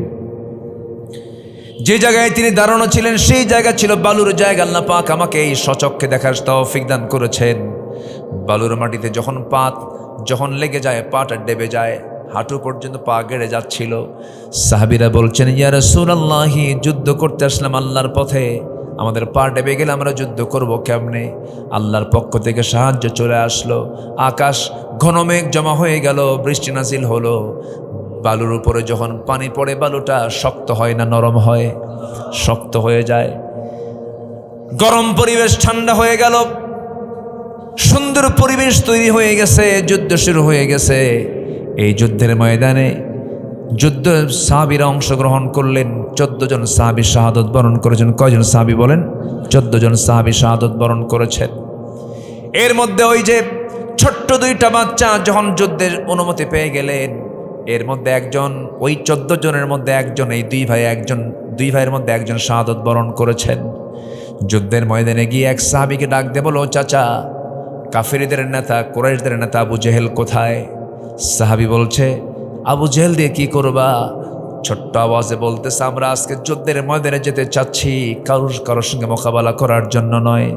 যে জায়গায় তিনি দাঁড়ানো ছিলেন সেই জায়গা ছিল বালুর জায়গা। আল্লাহ পাক আমাকে এই সচক্ষে দেখার তৌফিক দান করেছেন। বালুর মাটিতে যখন লেগে যায়, পাটা ডেবে যায়, হাঁটু পর্যন্ত পা গেড়ে যাচ্ছিল। সাহাবীরা বলছেন, ইয়া রাসূলুল্লাহ, যুদ্ধ করতে আসলাম আল্লাহর পথে, আমাদের পা ডেবে গেলে আমরা যুদ্ধ করব কেমনে? আল্লাহর পক্ষ থেকে সাহায্য চলে আসলো। আকাশ ঘন মেঘ জমা হয়ে গেল, বৃষ্টি নাজিল হলো। বালুর উপরে যখন পানি পড়ে, বালুটা শক্ত হয় না নরম হয়? শক্ত হয়ে যায়। গরম পরিবেশ ঠান্ডা হয়ে গেল, সুন্দর পরিবেশ তৈরি হয়ে গেছে। যুদ্ধ শুরু হয়ে গেছে। এই যুদ্ধের ময়দানে সাহাবীরা অংশগ্রহণ করলেন। 14 জন সাহাবী শাহাদত বরণ করেছেন। কয়জন সাহাবী বলেন? 14 জন সাহাবী শাহাদত বরণ করেছেন। এর মধ্যে ওই যে ছোট্ট দুইটা বাচ্চা যখন যুদ্ধের অনুমতি পেয়ে গেলেন, এর মধ্যে একজন, ওই 14 জনের মধ্যে একজন, এই দুই ভাইয়ের মধ্যে একজন শাহাদত বরণ করেছেন। যুদ্ধের ময়দানে গিয়ে এক সাহাবীকে ডাক দিয়ে বলো, চাচা, কাফেরদের নেতা কুরাইশদের নেতা আবু জেহেল কোথায়? সাহাবী বলছে, আবু জেহেল দিয়ে কি করবা? ছোট্ট আওয়াজে বলতেছে, আমরা আজকে যুদ্ধের ময়দানে যেতে চাচ্ছি, কারোর সঙ্গে মোকাবেলা করার জন্য নয়।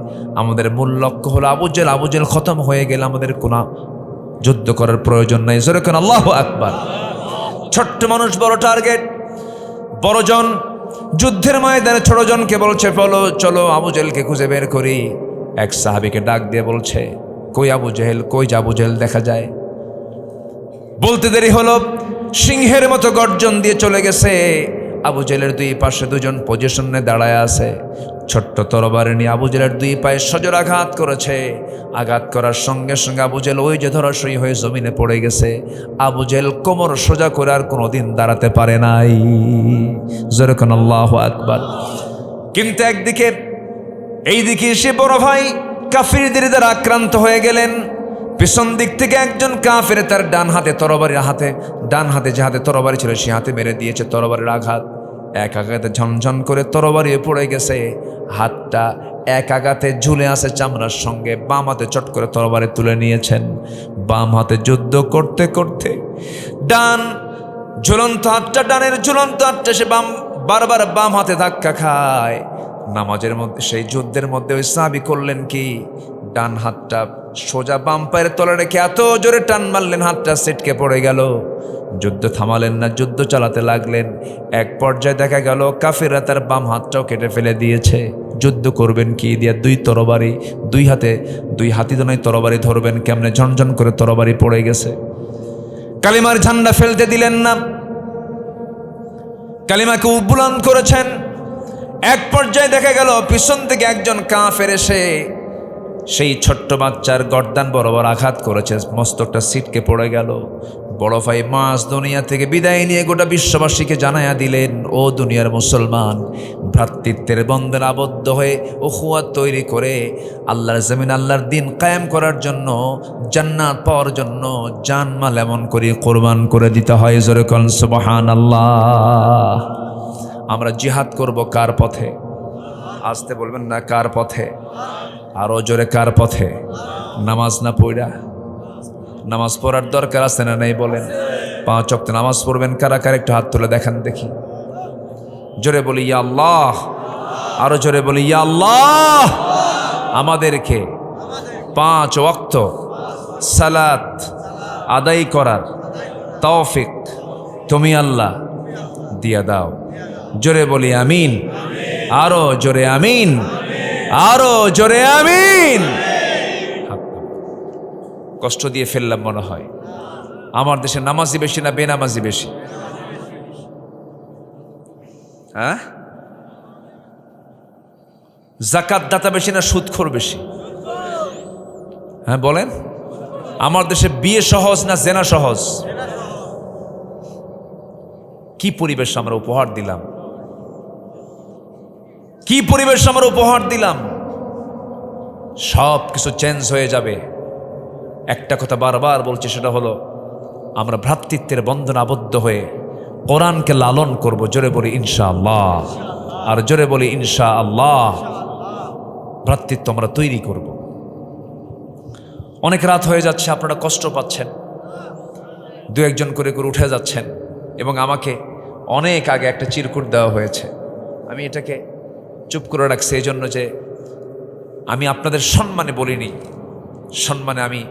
আমাদের মূল লক্ষ্য হলো আবু জেহেল খতম হয়ে গেলে আমাদের কোনো যুদ্ধ করার প্রয়োজন নাই। জোরে কোন আল্লাহু আকবার। ছোট্ট মানুষ, বড় টার্গেট। বড়জন যুদ্ধের ময়দানে ছোটজনকে বলছে, চলো আবু জেহেলকে খুঁজে বের করি। এক সাহাবীকে ডাক দিয়ে বলছে, কই আবু জেহেল, কই যে আবু জেহেল দেখা যায়? বলতে দেরি হলো, সিংহের মতো গর্জন দিয়ে চলে গেছে। আবু জেলের দুই পাশে দুজন পজিশনে দাঁড়ায় আছে, ছোট্ট তরবারি নিয়ে আবু জেলের দুই পায়ে সজোর আঘাত করেছে। আঘাত করার সঙ্গে সঙ্গে আবু জেল ওই যে ধরাশয়ী হয়ে জমিনে পড়ে গেছে। আবু জেল কোমর সোজা করে আর কোনোদিন দাঁড়াতে পারে নাই। যেরকম আল্লাহু আকবার। কিন্তু একদিকে এইদিকে সে বড় ভাই কাফিরদের দ্বারা আক্রান্ত হয়ে গেলেন। পিছন দিক থেকে একজন কাফের তার ডান হাতে যে হাতে তরবারি ছিল সে হাতে মেরে দিয়েছে তরবারির আঘাত। এক আঘাতে ঝনঝন করে তরবারি পড়ে গেছে। হাতটা এক আঘাতে ঝুলে আছে চামড়ার সঙ্গে। বাম হাতে চট করে তরবারি তুলে নিয়েছেন। বাম হাতে যুদ্ধ করতে করতে ডানের ঝুলন্ত হাতটা সে বারবার বাম হাতে ধাক্কা খায়। নামাজের মধ্যে সেই যুদ্ধের মধ্যে ওই সাহাবী করলেন কি, ডান হাতটা সোজা বাম পায়ের তলে রেখে এত জোরে টান মারলেন হাতটা ছিটকে পড়ে গেল। যুদ্ধ থামালেন না, যুদ্ধ চালাতে লাগলেন। এক পর্যায়ে দেখা গেল কাফিররা তার বাম হাতটাও কেটে ফেলে দিয়েছে। যুদ্ধ করবেন কি দিয়ে? দুই হাতি দোনায় তরবারি ধরবেন কেমনে? ঝনঝন করে তরবারি পড়ে গেছে। কালিমার ঝান্ডা ফেলতে দিলেন না, কালিমাকে উদ্বুলন করেছেন। এক পর্যায়ে দেখা গেল পিছন থেকে একজন কাফের এসে সেই ছোট্ট বাচ্চার গর্দান বরাবর আঘাত করেছে, মস্তকটা ছিটকে পড়ে গেল। বড় ভাই মাস দুনিয়া থেকে বিদায় নিয়ে গোটা বিশ্ববাসীকে জানায়া দিলেন, ও দুনিয়ার মুসলমান, ভ্রাতৃত্বের বন্ধনে আবদ্ধ হয়ে উখুয়াত তৈরি করে আল্লাহর জমিন আল্লাহর দিন কায়েম করার জন্য, জান্নাত পাওয়ার জন্য জানমাল এমন করে কোরবান করে দিতে হয়। জোরে কোন সুবহানাল্লাহ। আমরা জিহাদ করব কার পথে? আসতে বলবেন না, কার পথে? আরো জোরে, কার পথে? নামাজ না পড়া? নামাজ পড়ার দরকার আছে না নেই বলেন? 5 ওয়াক্ত নামাজ পড়বেন কারা কারা? একটু হাত তুলে দেখান দেখি। জোরে বলি ইয়া আল্লাহ। আরো জোরে বলি ইয়া আল্লাহ। আমাদেরকে 5 ওয়াক্ত সালাত আদায় করার তৌফিক তুমি আল্লাহ দিয়া দাও। জোরে বলি আমিন। আরো জোরে আমিন। আরো জোরে আমিন। কষ্ট দিয়ে ফেললাম মনে হয়। আমার দেশে নামাজি বেশি না বেনামাজি বেশি? হ্যাঁ? যাকাত দাতা বেশি না সুদখোর বেশি? হ্যাঁ বলেন। আমার দেশে বিয়ে সহজ না জেনা সহজ? কি পরিবেশ আমরা উপহার দিলাম! কি পরিবেশ আমরা উপহার দিলাম! সব কিছু চেঞ্জ হয়ে যাবে। একটা কথা বারবার বলছি, সেটা হলো আমরা ভ্রাতৃত্বের বন্ধনে আবদ্ধ হয়ে কোরআনকে লালন করব। জোরে বলি ইনশাআল্লাহ। আর জোরে বলি ইনশাআল্লাহ। ভ্রাতৃত্ব আমরা তৈরি করব। অনেক রাত হয়ে যাচ্ছে, আপনারা কষ্ট পাচ্ছেন, 2-1 জন করে উঠে যাচ্ছেন এবং আমাকে অনেক আগে একটা চিরকুট দেওয়া হয়েছে। আমি এটাকে চুপ করে রাখছি এই জন্য যে আমি আপনাদের সম্মানে বলিনি, সম্মানে আমি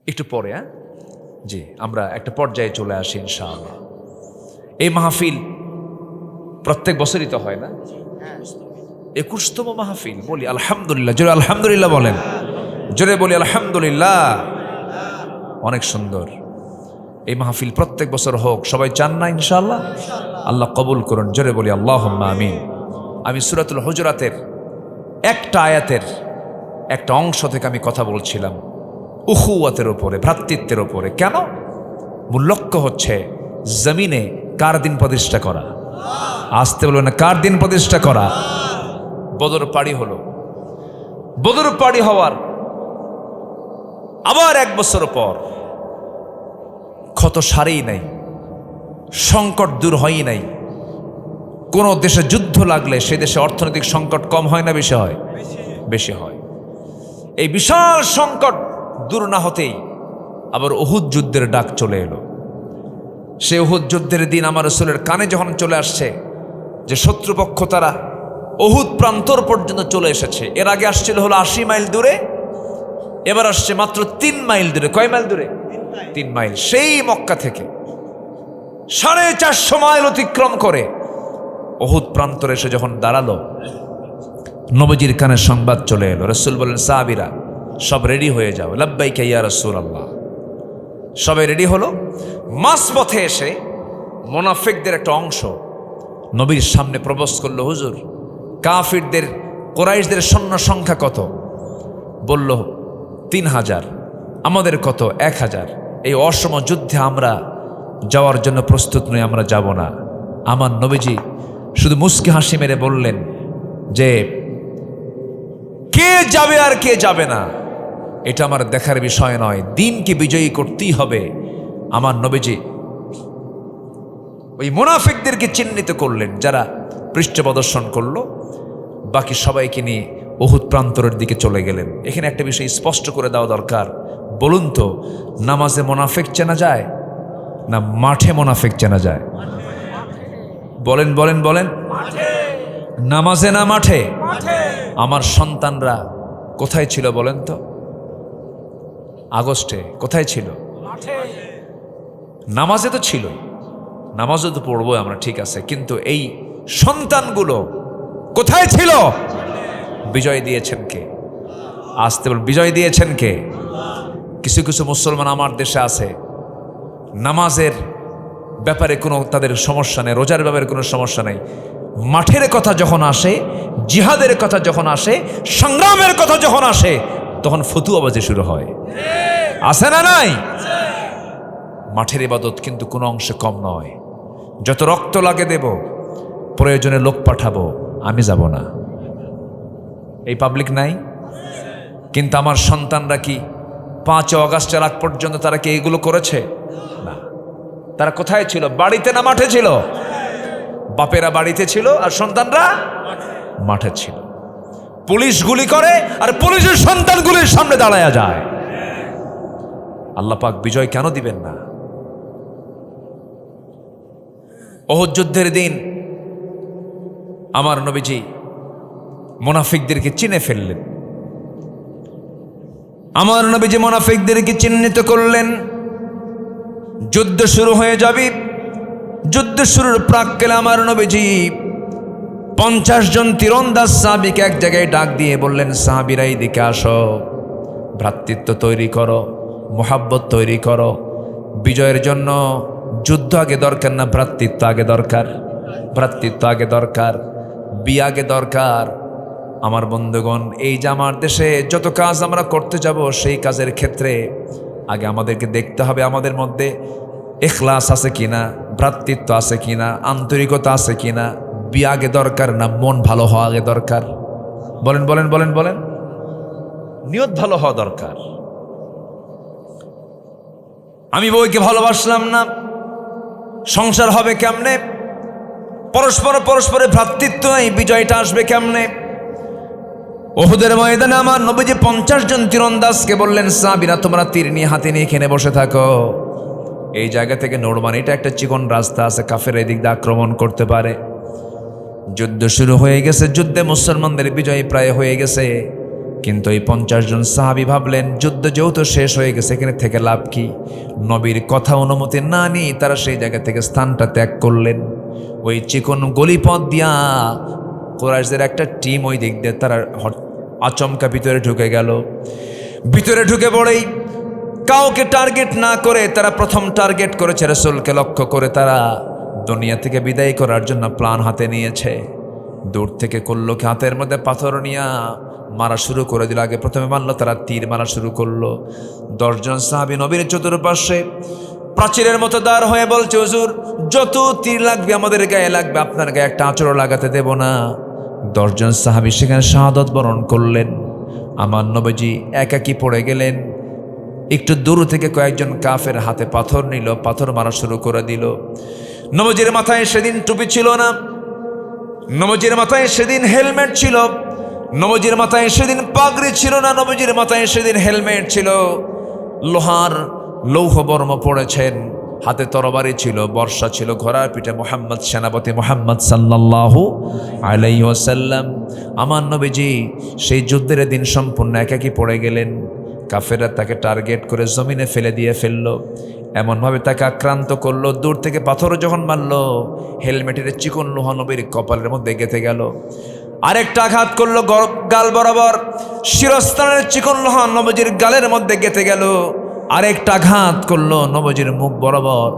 একটু পরে। জি, আমরা একটা পর্যায়ে চলে আসি ইনশাআল্লাহ। এই মাহফিল প্রত্যেক বছরই তো হয় না? 21তম মাহফিল। বলি আলহামদুলিল্লাহ। জোরে আলহামদুলিল্লাহ বলেন। জোরে বলি আলহামদুলিল্লাহ। অনেক সুন্দর। এই মাহফিল প্রত্যেক বছর হোক, সবাই চান না ইনশাআল্লাহ? আল্লাহ কবুল করুন। জোরে বলি আল্লাহুম্মা আমিন। আমি সূরাতুল হুজুরাতের একটা আয়াতের একটা অংশ থেকে আমি কথা বলছিলাম উখুওয়াতের উপরে, ভ্রাতৃত্বের উপরে। কেন? মূল লক্ষ্য হচ্ছে জমিনে কার দিন প্রতিষ্ঠা করা। আসতে বলবেন না, কার দিন প্রতিষ্ঠা করা? বদর পাড়ি হলো। বদর পাড়ি হওয়ার আবার 1 বছর পর ক্ষত সারেই নাই, সংকট দূর হয়ই নাই। কোন দেশে যুদ্ধ লাগলে সে দেশে অর্থনৈতিক সংকট কম হয় না বেশি হয়? বেশি হয়। এই বিশাল সংকট দূর না হতেই আবার উহুদ যুদ্ধের ডাক চলে এলো। সে উহুদ যুদ্ধের দিন আমার রাসূলের কানে যখন চলে আসছে যে শত্রুপক্ষ তারা উহুদ প্রান্তর পর্যন্ত চলে এসেছে। এর আগে আসছিল হলো 80 মাইল দূরে, এবার আসছে মাত্র 3 মাইল দূরে। কয় মাইল দূরে? 3 মাইল। সেই মক্কা থেকে 450 মাইল অতিক্রম করে উহুদ প্রান্তরে এসে যখন দাঁড়ালো, নবীজির কানে সংবাদ চলে এলো। রাসূল বললেন, সাহাবীরা সব রেডি হয়ে যাও। লাব্বাইকা ইয়া রাসূলুল্লাহ। সবাই রেডি হলো। মাঝপথে এসে মুনাফিকদের একটা অংশ নবীর সামনে প্রবেশ করলো। হুজুর, কাফিরদের কুরাইশদের সৈন্য সংখ্যা কত? বলল 3000। আমাদের কত? 1000। এই অসম যুদ্ধে আমরা যাওয়ার জন্য প্রস্তুত নই, আমরা যাব না। আমার নবীজি শুধু মুস্কি হাসি মেরে বললেন যে কে যাবে আর কে যাবে না এটা আমার দেখার বিষয় নয়, দিনকে বিজয়ী করতেই হবে। আমার নবীজি ওই মুনাফিকদেরকে চিহ্নিত করলেন যারা পৃষ্ঠ প্রদর্শন করলো, বাকি সবাইকে নিয়ে উহুদ প্রান্তরের দিকে চলে গেলেন। এখানে একটা বিষয় স্পষ্ট করে দেওয়া দরকার। বলুন তো, নামাজে মুনাফিক চেনা যায় না মাঠে মুনাফিক চেনা যায়? বলেন বলেন বলেন। নামাজে না মাঠে? আমার সন্তানরা কোথায় ছিল বলেন তো? আগস্টে কোথায় ছিল? নামাজে তো ছিল, নামাজও তো পড়বো আমরা, ঠিক আছে, কিন্তু এই সন্তানগুলো কোথায় ছিল? বিজয় দিয়েছেন কে? আসতে বল, বিজয় দিয়েছেন কে? কিছু কিছু মুসলমান আমার দেশে আছে, নামাজের ব্যাপারে কোনো তাদের সমস্যা নেই, রোজার ব্যাপারে কোনো সমস্যা নেই, মাঠের কথা যখন আসে, জিহাদের কথা যখন আসে, সংগ্রামের কথা যখন আসে, তখন ফতুয়াবাজি শুরু হয়। আছে না নাই? মাঠের ইবাদত কিন্তু কোনো অংশে কম নয়। যত রক্ত লাগে দেব, প্রয়োজনে লোক পাঠাবো, আমি যাব না। এই পাবলিক নাই? কিন্তু আমার সন্তানরা কি 5 অগাস্টের আগ পর্যন্ত তারা কি এইগুলো করেছে? না। তারা কোথায় ছিল? বাড়িতে না মাঠে ছিল? বাপেরা বাড়িতে ছিল আর সন্তানরা মাঠে ছিল। পুলিশ গুলি করে আর পুলিশের সন্তানগুলির সামনে দাঁড়ায়া যায়। আল্লাহ পাক বিজয় কেন দিবেন না? উহুদ যুদ্ধের দিন আমার নবীজি মুনাফিকদেরকে চিনে ফেললেন। আমার নবীজি মুনাফিকদেরকে চিহ্নিত করলেন। যুদ্ধ শুরু হয়ে যাবে। যুদ্ধ শুরুর প্রাক্কালে আমার নবীজি 50 জন তীরন্দাজ সাহাবীকে এক জায়গায় ডাক দিয়ে বললেন, সাহাবীরা এদিকে আসো, ভ্রাতৃত্ব তৈরি করো, মোহাব্বত তৈরি করো। বিজয়ের জন্য যুদ্ধ আগে দরকার না, ভ্রাতৃত্ব আগে দরকার। ভ্রাতৃত্ব আগে দরকার, বিয়ে আগে দরকার। আমার বন্ধুগণ, এই যে আমার দেশে যত কাজ আমরা করতে যাব, সেই কাজের ক্ষেত্রে আগে আমাদেরকে দেখতে হবে আমাদের মধ্যে ইখলাস আছে কিনা, ভ্রাতৃত্ব আছে কিনা, আন্তরিকতা আছে কিনা। বিয়ে আগে দরকার না মন ভালো হওয়া আগে দরকার? বলেন বলেন বলেন বলেন। নিয়ত ভালো হওয়া দরকার। আমি বউকে ভালোবাসলাম না, সংসার হবে কেমনে? পরস্পরে ভ্রাতৃত্ব এই বিজয়টা আসবে কেমনে? উহুদের ময়দানে আমার নবীজি 50 জন তীরন্দাজকে বললেন, সাহাবীরা তোমরা তীর নিয়ে হাতে নিয়ে এখানে বসে থাকো। এই জায়গা থেকে নোরমান, এটা একটা চিকন রাস্তা আছে, কাফের এদিক দিয়ে আক্রমণ করতে পারে। যুদ্ধ শুরু হয়ে গেছে, যুদ্ধে মুসলমানদের বিজয় প্রায় হয়ে গেছে। কিন্তু এই 50 জন সাহাবী ভাবলেন, যুদ্ধ যেহেতু শেষ হয়ে গেছে, এখানে থেকে লাভ কি? নবীর কথা অনুমতি না নিয়ে তারা সেই জায়গা থেকে স্থানটা ত্যাগ করলেন। ওই চিকন গলিপথ দিয়া কুরাইশদের একটা টিম ওই দিক দিয়ে তারা আচমকা ভিতরে ঢুকে গেল। ভিতরে ঢুকে পড়েই কাউকে টার্গেট না করে তারা প্রথম টার্গেট করেছে রাসূলকে লক্ষ্য করে। তারা দুনিয়া থেকে বিদায় করার জন্য প্ল্যান হাতে নিয়েছে। দূর থেকে করলো কি, হাতের মধ্যে পাথর নিয়ে মারা শুরু করে দিল। আগে প্রথমে মারলো, তারা তীর মারা শুরু করলো। 10 জন সাহাবী নবীর চতুর্পাশে প্রাচীরের মতো দাঁড় হয়ে বলছে, হুজুর যত তীর লাগবে আমাদের গায়ে লাগবে, আপনার গায়ে একটা আঁচড়ও লাগাতে দেব না। 10 জন সাহাবী সেখানে শাহাদাত বরণ করলেন। আমার নবীজি একাকী পড়ে গেলেন। একটু দূর থেকে কয়েকজন কাফের হাতে পাথর নিল, পাথর মারা শুরু করে দিল। নবীজির মাথায় সেদিন টুপি ছিল না, নবীজির মাথায় সেদিন হেলমেট ছিল, নবীজির মাথায় সেদিন পাগড়ি ছিল না, নবীজির মাথায় সেদিন হেলমেট ছিল। লোহার লৌহ বর্ম পড়েছেন, হাতে তরবারি ছিল, বর্ষা ছিল, ঘোড়ার পিঠে মুহাম্মদ, সেনাপতি মুহাম্মদ সাল্লাল্লাহু আলাইহি ওয়াসাল্লাম। আমার নবীজি সেই যুদ্ধের দিন সম্পূর্ণ একাকী পড়ে গেলেন। কাফেররা তাকে টার্গেট করে জমিনে ফেলে দিয়ে ফেললো, এমনভাবে তাকে আক্রান্ত করলো। দূর থেকে পাথর যখন মারলো, হেলমেটের চিকন লোহা নবীর কপালের মধ্যে গেঁথে গেল। আরেকটা আঘাত করলো গাল বরাবর, শিরস্ত্রাণের চিকন লোহা নবীজির গালের মধ্যে গেঁথে গেল। আরেকটা আঘাত করলো নবীজির মুখ বরাবর,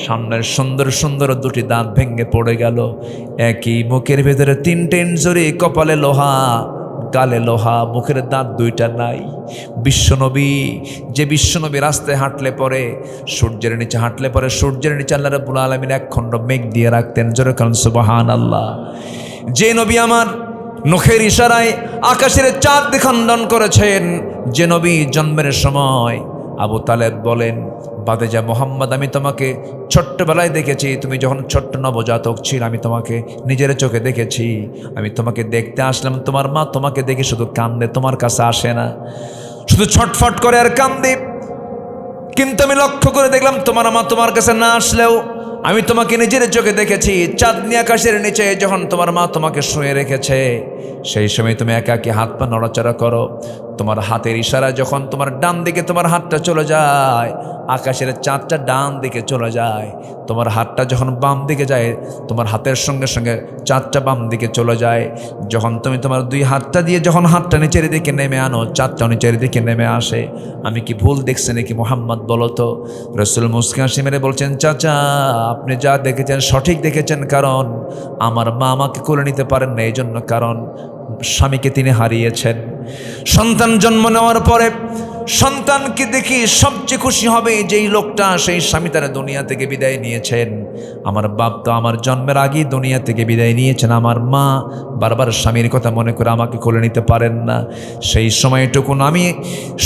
সামনের সুন্দর সুন্দর দুটি দাঁত ভেঙে পড়ে গেল। একই মুখের ভেতরে তিনটে ইঞ্জুরি, কপালে লোহা, গালে লোহা, মুখের দাঁত দুইটা নাই। বিশ্বনবী, যে বিশ্বনবী রাস্তায় হাঁটলে পরে, সূর্যের নিচে হাঁটলে পরে সূর্যের নিচে আল্লাহ রাব্বুল আলামিন এক খণ্ড মেঘ দিয়ে রাখতেন। জোরে কারণ সুবহানাল্লাহ। যে নবী আমার নখের ইশারায় আকাশের চাঁদ খণ্ডন করেছেন, যে নবী জন্মের সময় আবু তালেব বলেন, বাদেজা মোহাম্মদ, আমি তোমাকে ছোট্টবেলায় দেখেছি, তুমি যখন ছোট্ট নবজাতক ছিল আমি তোমাকে নিজের চোখে দেখেছি। আমি তোমাকে দেখতে আসলাম, তোমার মা তোমাকে দেখে শুধু কান্দে, তোমার কাছে আসে না, শুধু ছটফট করে আর কান্দে। কিন্তু আমি লক্ষ্য করে দেখলাম তোমার মা তোমার কাছে না আসলেও আমি তোমাকে নিজের চোখে দেখেছি। চাঁদনি আকাশের নিচে যখন তোমার মা তোমাকে শুয়ে রেখেছে, সেই সময় তুমি একাকী হাত পা নড়াচড়া করো। তোমার হাতের ইশারা যখন তোমার ডান দিকে তোমার হাতটা চলে যায়, আকাশের চাঁদটা ডান দিকে চলে যায়। তোমার হাতটা যখন বাম দিকে যায়, তোমার হাতের সঙ্গে সঙ্গে চাঁদটা বাম দিকে চলে যায়। যখন তুমি তোমার দুই হাতটা দিয়ে যখন হাতটা নিচের দিকে নেমে আনো, চাঁদটা নিচের দিকে নেমে আসে। আমি কি ভুল দেখছি নাকি মোহাম্মদ, বলো তো? রসুল মুস্কান হাসি মেরে বলছেন, চাচা আপনি যা দেখেছেন সঠিক দেখেছেন, কারণ আমার মা আমাকে কোলে নিতে পারেন না, এই জন্য, কারণ স্বামীকে তিনি হারিয়েছেন। সন্তান জন্ম নেওয়ার পরে সন্তানকে দেখি সবচেয়ে খুশি হবে যেই লোকটা সেই স্বামী তারা দুনিয়া থেকে বিদায় নিয়েছেন। আমার বাপ তো আমার জন্মের আগেই দুনিয়া থেকে বিদায় নিয়েছেন। আমার মা বারবার স্বামীর কথা মনে করে আমাকে কোলে নিতে পারেন না। সেই সময়টুকুন আমি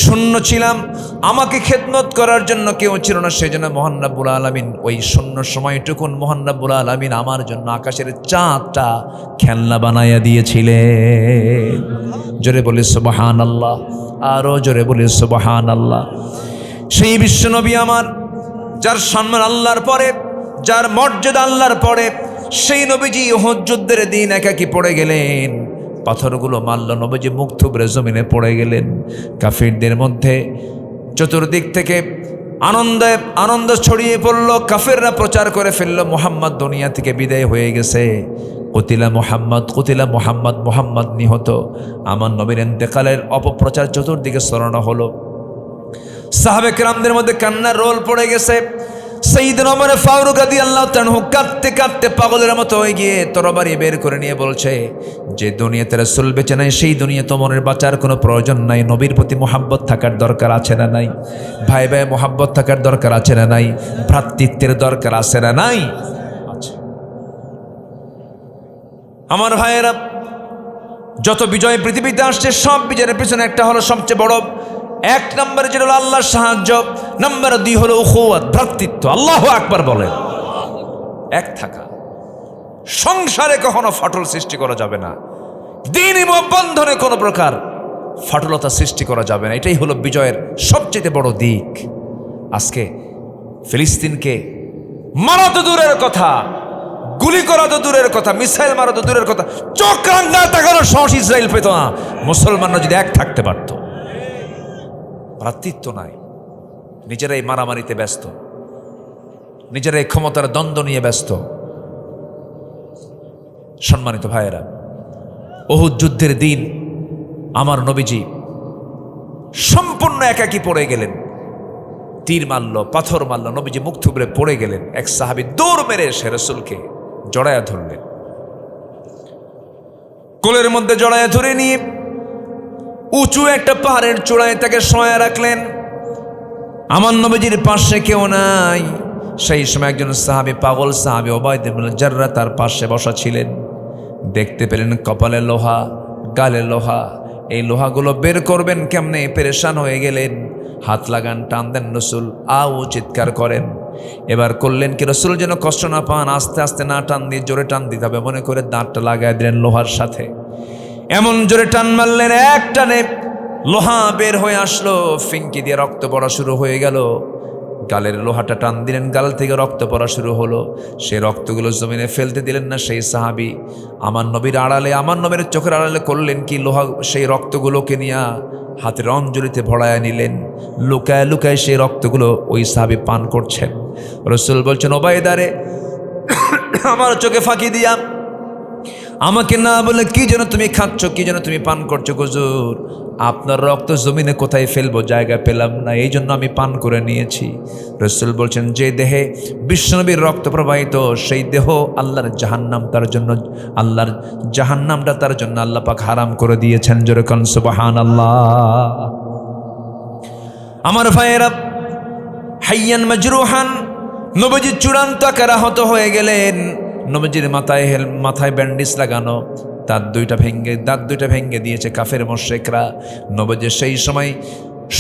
শূন্য ছিলাম, আমাকে খেদমত করার জন্য কেউ ছিল না। সেই জন্য মহান রাব্বুল আলামিন ওই শূন্য সময়টুকুন মহান রাব্বুল আলামিন আমার জন্য আকাশের চাঁদটা খেলনা বানাইয়া দিয়েছিলেন। জোরে বলি সুবহানাল্লাহ, আরো জোরে বলি সুবহানাল্লাহ। সেই বিশ্বনবী আমার, যার সম্মান আল্লাহর পরে, যার মর্যাদা আল্লাহর পরে, সেই নবীজি উহুদ যুদ্ধের দিন একাকী পড়ে গেলেন। পাথরগুলো মারল, নবীজি মুখ থুবড়ে জমিনে পড়ে গেলেন। কাফিরদের মধ্যে চতুর্দিক থেকে আনন্দ ছড়িয়ে পড়ল। কাফেররা প্রচার করে ফেলল, মুহাম্মদ দুনিয়া থেকে বিদায় হয়ে গেছে। কুতিলা মুহাম্মদ, কুতিলা মুহাম্মদ, মুহাম্মদ নিহত। আমার নবীর ইন্তেকালের অপপ্রচার চতুর্দিকে ছড়ানো হলো। সাহাবে কেরামদের মধ্যে কান্নার রোল পড়ে গেছে। সাইয়েদনা ওমর ফারুক রাদিয়াল্লাহু তাআলা কাঁদতে কাঁদতে পাগলের মতো হয়ে গিয়ে তরবারি বের করে নিয়ে বলছে, যে দুনিয়াতে রাসূল বেঁচে নাই সেই দুনিয়া তো মনের বাঁচার কোনো প্রয়োজন নাই। নবীর প্রতি মুহাব্বত থাকার দরকার আছে না নাই? ভাই ভাই মুহাব্বত থাকার দরকার আছে না নাই? ভ্রাতৃত্বের দরকার আছে না নাই? আমার ভাইয়েরা, যত বিজয় পৃথিবীতে আসছে সব বিজয়ের পিছনে একটা হলো সবচেয়ে বড়, এক নম্বরে যেটা হলো আল্লাহর সাহায্য, নম্বর 2 হলো উখুওয়াত, ভ্রাতৃত্ব। আল্লাহু আকবার বলেন। এক থাকা। সংসারে কখনো ফাটল সৃষ্টি করা যাবে না, দ্বীনি বন্ধনে কোনো প্রকার ফাটলতা সৃষ্টি করা যাবে না। এটাই হলো বিজয়ের সবচেয়ে বড় দিক। আজকে ফিলিস্তিনকে মারা তো দূরের কথা, গুলি করা তো দূরের কথা, মিসাইল মারা তো দূরের কথা, চোখ রাঙা তাকানোর সাহস ইসরায়েল পেত না। মুসলমানরা যদি এক থাকতে পারত। ভ্রাতৃত্ব নাই, নিজেরাই মারামারিতে ব্যস্ত, নিজেরাই ক্ষমতার দ্বন্দ্ব নিয়ে ব্যস্ত। সম্মানিত ভাইয়েরা, উহুদ যুদ্ধের দিন আমার নবীজি সম্পূর্ণ একাকী পড়ে গেলেন। তীর মারল, পাথর মারল, নবীজি মুখ থুবড়ে পড়ে গেলেন। এক সাহাবী দৌড় মেরে এসে রাসূলকে জড়ায়া ধরলেন, কোলের মধ্যে জড়ায়া ধরে নিয়ে উঁচু একটা পাহাড়ের চূড়ায় তাকে শোয়া রাখলেন। আমার নবীজির পাশে কেউ নাই। সেই সময় একজন সাহাবী, পাগল সাহাবী উবাইদা ইবনে জাররাহ তার পাশে বসা ছিলেন। দেখতে পেলেন কপালে লোহা, গালে লোহা, এই লোহাগুলো বের করবেন কেমনে, পেরেশান হয়ে গেলেন। হাত লাগান, টান দেন, রসুল আও চিৎকার করেন। এবার করলেন কি, রসুল যেন কষ্ট না পান, আস্তে আস্তে না টান দিয়ে জোরে টান দিতে হবে মনে করে দাঁতটা লাগাই দিলেন লোহার সাথে। এমন জোরে টান মারলেন, এক টানে লোহা বের হয়ে আসলো, ফিঙ্কি দিয়ে রক্ত পড়া শুরু হয়ে গেল। গালের লোহাটা টান দিলেন, গাল থেকে রক্ত পড়া শুরু হলো। সেই রক্তগুলো জমিনে ফেলতে দিলেন না সেই সাহাবী। আমার নবীর আড়ালে, আমার নবীর চোখের আড়ালে করলেন কি, লোহা সেই রক্তগুলোকে নিয়ে হাতের অঞ্জলিতে ভরায়া নিলেন। লুকায় লুকায় সেই রক্তগুলো ওই সাহাবী পান করছেন। রসুল বলছেন, উবাইদা রে, আমার চোখে ফাঁকি দিয়া আমাকে না বলে কি যেন তুমি খাচ্ছ, কি যেন তুমি পান করছো হুজুর? আপনার রক্ত জমিনে কোথায় ফেলবো, জায়গা পেলাম না, এই জন্য আমি পান করে নিয়েছি। রাসূল বলছেন, যে দেহে বিশ্বনবীর রক্ত প্রবাহিত, সেই দেহ আল্লাহর জাহান্নাম তার জন্য, আল্লাহর জাহান্নামটা তার জন্য আল্লাহ পাক হারাম করে দিয়েছেন। জোরে কোন সুবহানাল্লাহ। আমার ভাইয়েরা, হাইয়ান মাজরুহান, নবীজি চূড়ান্ত আকারে আহত হয়ে গেলেন। নবীজির মাথায় ব্যান্ডেজ লাগানো, দাঁত দুইটা ভেঙে দিয়েছে কাফের মুশরিকরা। নবীজি সেই সময়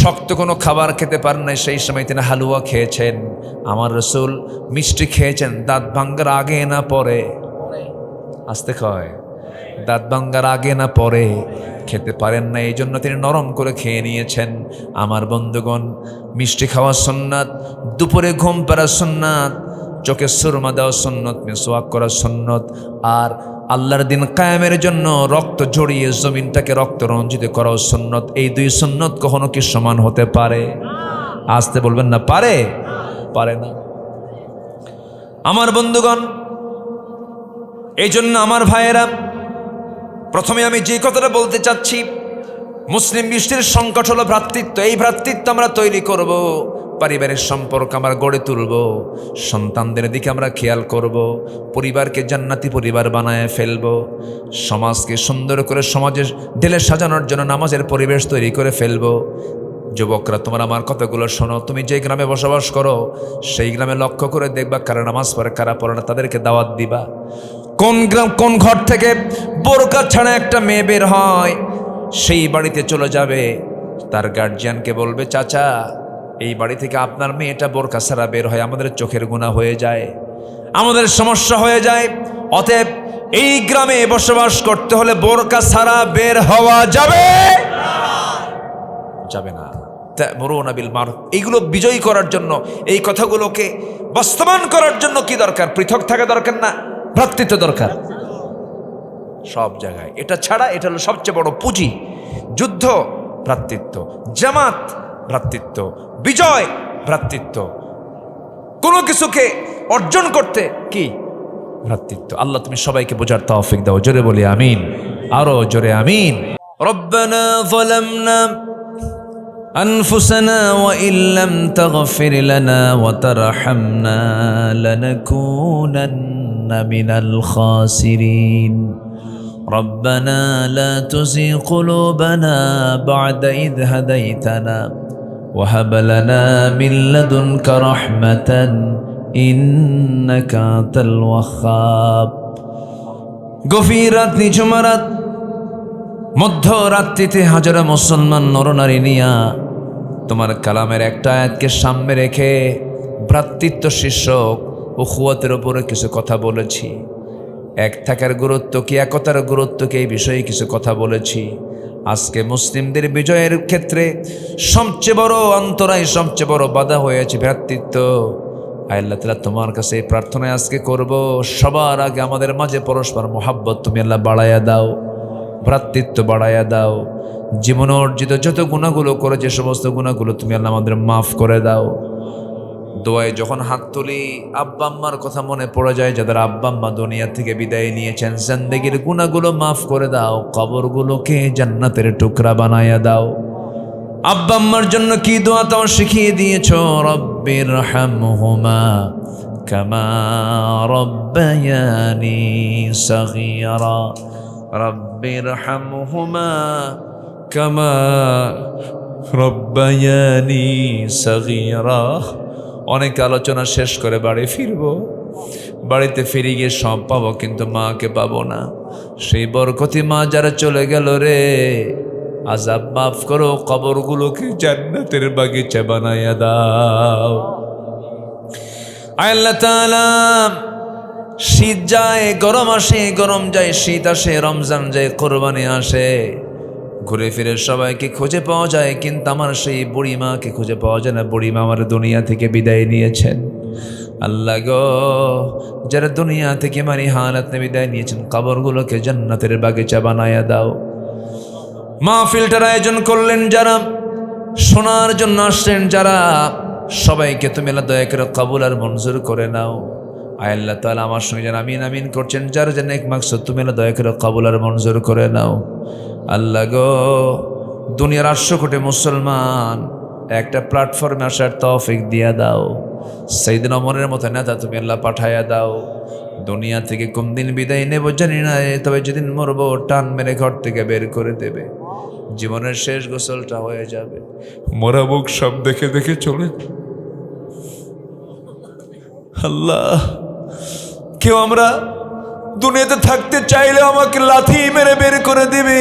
শক্ত কোনো খাবার খেতে পারেন নাই, সেই সময় তিনি হালুয়া খেয়েছেন। আমার রাসূল মিষ্টি খেয়েছেন, দাঁত ভাঙ্গার আগে না পরে, আস্তে কয়, দাঁত ভাঙ্গার আগে না পরে খেতে পারেন না, এই জন্য তিনি নরম করে খেয়ে নিয়েছেন। আমার বন্ধুগণ, মিষ্টি খাওয়া সুন্নাত, দুপুরে ঘুম পাড়া সুন্নাত, চোখে সুরমা দেওয়া সুন্নত, মিসওয়াক করা সুন্নত, আর আল্লাহর দিন কায়েমের জন্য রক্ত ঝরিয়ে জমিনটাকে রক্ত রঞ্জিত করাও সুন্নত। এই দুই সুন্নত কখনো কি সমান হতে পারে? আসতে বলবেন না, পারে? পারে না। আমার বন্ধুগণ, এই জন্য আমার ভাইয়েরা, প্রথমে আমি যে কথাটা বলতে চাচ্ছি, মুসলিম বিশ্বের সংকট হলো ভ্রাতৃত্ব। এই ভ্রাতৃত্ব আমরা তৈরি করব, পারিবারিক সম্পর্ক আমরা গড়ে তুলব, সন্তানদের দিকে আমরা খেয়াল করব, পরিবারকে জান্নাতি পরিবার বানায় ফেলব, সমাজকে সুন্দর করে সমাজের ঢেলে সাজানোর জন্য নামাজের পরিবেশ তৈরি করে ফেলব। যুবকরা, তোমরা আমার কথাগুলো শোনো। তুমি যে গ্রামে বসবাস করো, সেই গ্রামে লক্ষ্য করে দেখবা কারা নামাজ পড়ে কারা পড়ে না, তাদেরকে দাওয়াত দিবা। কোন ঘর থেকে বোরকা ছাড়া একটা মেয়ে বের হয়, সেই বাড়িতে চলে যাবে, তার গার্জিয়ানকে বলবে, চাচা, এই বাড়ি থেকে আপনার মেয়েটা বোরকা ছাড়া বের হয়, আমাদের চোখের গুনাহ হয়ে যায়, আমাদের সমস্যা হয়ে যায়। অতএব এই গ্রামে বসবাস করতে হলে বোরকা ছাড়া বের হওয়া যাবে না। তা'মুরুনা বিল মারুফ, এইগুলো বিজয়ী করার জন্য, এই কথাগুলোকে বাস্তবায়ন করার জন্য কি দরকার? পৃথক থাকা দরকার না, ভ্রাতৃত্ব দরকার সব জায়গায়। এটা ছাড়া, এটা হলো সবচেয়ে বড় পুঁজি। যুদ্ধ ভ্রাতৃত্ব, জামাত ভ্রাতৃত্ব, বিজয় ভ্রাতৃত্ব, কোনো কিছুকে অর্জন করতে কি ভ্রাতৃত্ব। আল্লাহ তুমি সবাইকে বোঝার তৌফিক দাও। জোরে বলি আমিন, আরো জোরে আমিন। রব্বানা যালামনা أنفسنا وإن لم تغفر لنا وترحمنا لنكونن من الخاسرين ربنا لا تزغ قلوبنا بعد إذ هديتنا وهب لنا من لدنك رحمة إنك أنت الوهاب। গভীরাত নিঝুমারাত মধ্যরাত্রিতে হাজারো মুসলমান নরনারী নিয়া তোমার কালামের একটা আয়াতকে সামনে রেখে ভ্রাতৃত্ব শীর্ষক উখওয়াতের উপরে কিছু কথা বলেছি। এক থাকার গুরুত্ব কি, একতার গুরুত্ব কি, এই বিষয়ে কিছু কথা বলেছি। আজকে মুসলিমদের বিজয়ের ক্ষেত্রে সবচেয়ে বড় অন্তরায়, সবচেয়ে বড় বাধা হয়েছে ভ্রাতৃত্ব। আল্লাহ তাআলা তোমার কাছে এই প্রার্থনায় আজকে করব, সবার আগে আমাদের মাঝে পরস্পর মহাব্বত তুমি আল্লাহ বাড়াইয়া দাও, ভ্রাতৃত্ব বাড়াইয়া দাও। জীবন অর্জিত যত গুণাগুলো করে, যে সমস্ত গুণাগুলো তুমি আল্লাহ আমাদের মাফ করে দাও। দোয়ায় যখন হাত তুলি, আব্বা আম্মার কথা মনে পড়ে যায়, যাদের আব্বা আম্মা দুনিয়া থেকে বিদায় নিয়েছেন। জিন্দেগির গুণাগুলো মাফ করে দাও, কবরগুলোকে জান্নাতের টুকরা বানাইয়া দাও। আব্বা আম্মার জন্য কি দোয়া তাও শিখিয়ে দিয়েছো। রব্বির হামহুমা কামা রব্বায়ানি সগীরা, রব্বির হামহুমা কামা রব্বায়ানি সগীরা। অনেক আলোচনা শেষ করে বাড়ি ফিরবো, বাড়িতে ফিরে গিয়ে সব পাবো, কিন্তু মাকে পাবো না। সেই বরকতি মা যারা চলে গেল রে, আযাব মাফ করো, কবরগুলোকে জান্নাতের বাগিচা বানাইয়া দাও। আল্লাহ তাআলা, শীত যায়, গরম আসে, গরম যায়, শীত আসে, রমজান যায়, কোরবানি আসে, ঘুরে ফিরে সবাইকে খুঁজে পাওয়া যায়, কিন্তু আমার সেই বুড়ি মাকে খুঁজে পাওয়া যায় না। বুড়ি মা আমার দুনিয়া থেকে বিদায় নিয়েছেন। আল্লাহ গো, যারা দুনিয়া থেকে মারি হালাতে বিদায় নিয়েছেন, কবরগুলোকে জান্নাতের বাগিচা বানায়া দাও। মাহফিলটার আয়োজন করলেন যারা, শোনার জন্য আসলেন যারা, সবাইকে তুমি আল্লাহ দয়া করে কবুল আর মঞ্জুর করে নাও। আল্লাহ তাআলা আমার সঙ্গে যেন আমিন আমিন করছেন, যার যেন এক মাকসুদ তুমি আল্লাহ দয়া করে কবুল আর মঞ্জুর করে নাও। আল্লাহ গো, দুনিয়ার 800 কোটি মুসলমান একটা প্ল্যাটফর্মে আসার তৌফিক দিয়া দাও। সাইয়েদনা ওমরের মতো নেতা তুমি আল্লাহ পাঠায়া দাও। দুনিয়া থেকে কোন দিন বিদায় নেব জানি না, তবে যেদিন মরবো টান মেরে ঘর থেকে বের করে দেবে। জীবনের শেষ গোসলটা হয়ে যাবে, মরা মুখ সব দেখে দেখে চলে। আল্লাহ, কেউ আমরা দুনিয়াতে থাকতে চাইলে আমাকে লাথি মেরে বের করে দিবে,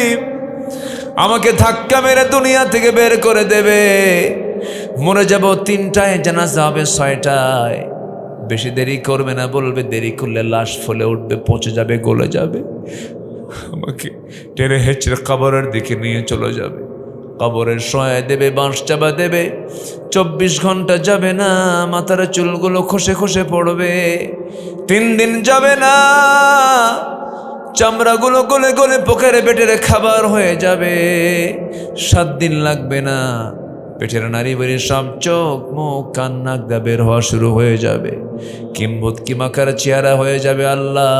আমাকে ধাক্কা মেরে দুনিয়া থেকে বের করে দেবে। মরে যাব 3টায়, জানাজা হবে 6টায়। বেশি দেরি করবে না, বলবে দেরি করলে লাশ ফলে উঠবে, পচে যাবে, গলে যাবে। আমাকে টেনে হেঁচড়ে কবরের দিকে নিয়ে চলে যাবে। কবরের সহায় দেবে, বাঁশ চাপা দেবে। 24 ঘন্টা যাবে না, মাথার চুলগুলো খসে খসে পড়বে। 3 দিন যাবে না, চামড়াগুলো গলে গলে পোকের পেটের খাবার হয়ে যাবে। 7 দিন লাগবে না, পেটের নারী বেরি সব চোখ মুখ কান নাক দা বের হওয়া শুরু হয়ে যাবে। কিম্বুত কিমাকার চেহারা হয়ে যাবে। আল্লাহ,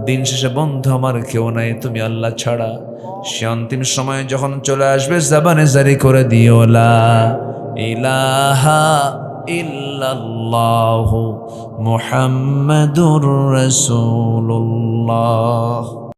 দিন শেষে বন্ধু আমার কেউ নাই, তুমি আল্লাহ ছাড়া। সে অন্তিম সময় যখন চলে আসবে, জবানে জারি করে দিও লা ইলাহা ইল্লাল্লাহু মুহাম্মাদুর রাসূলুল্লাহ।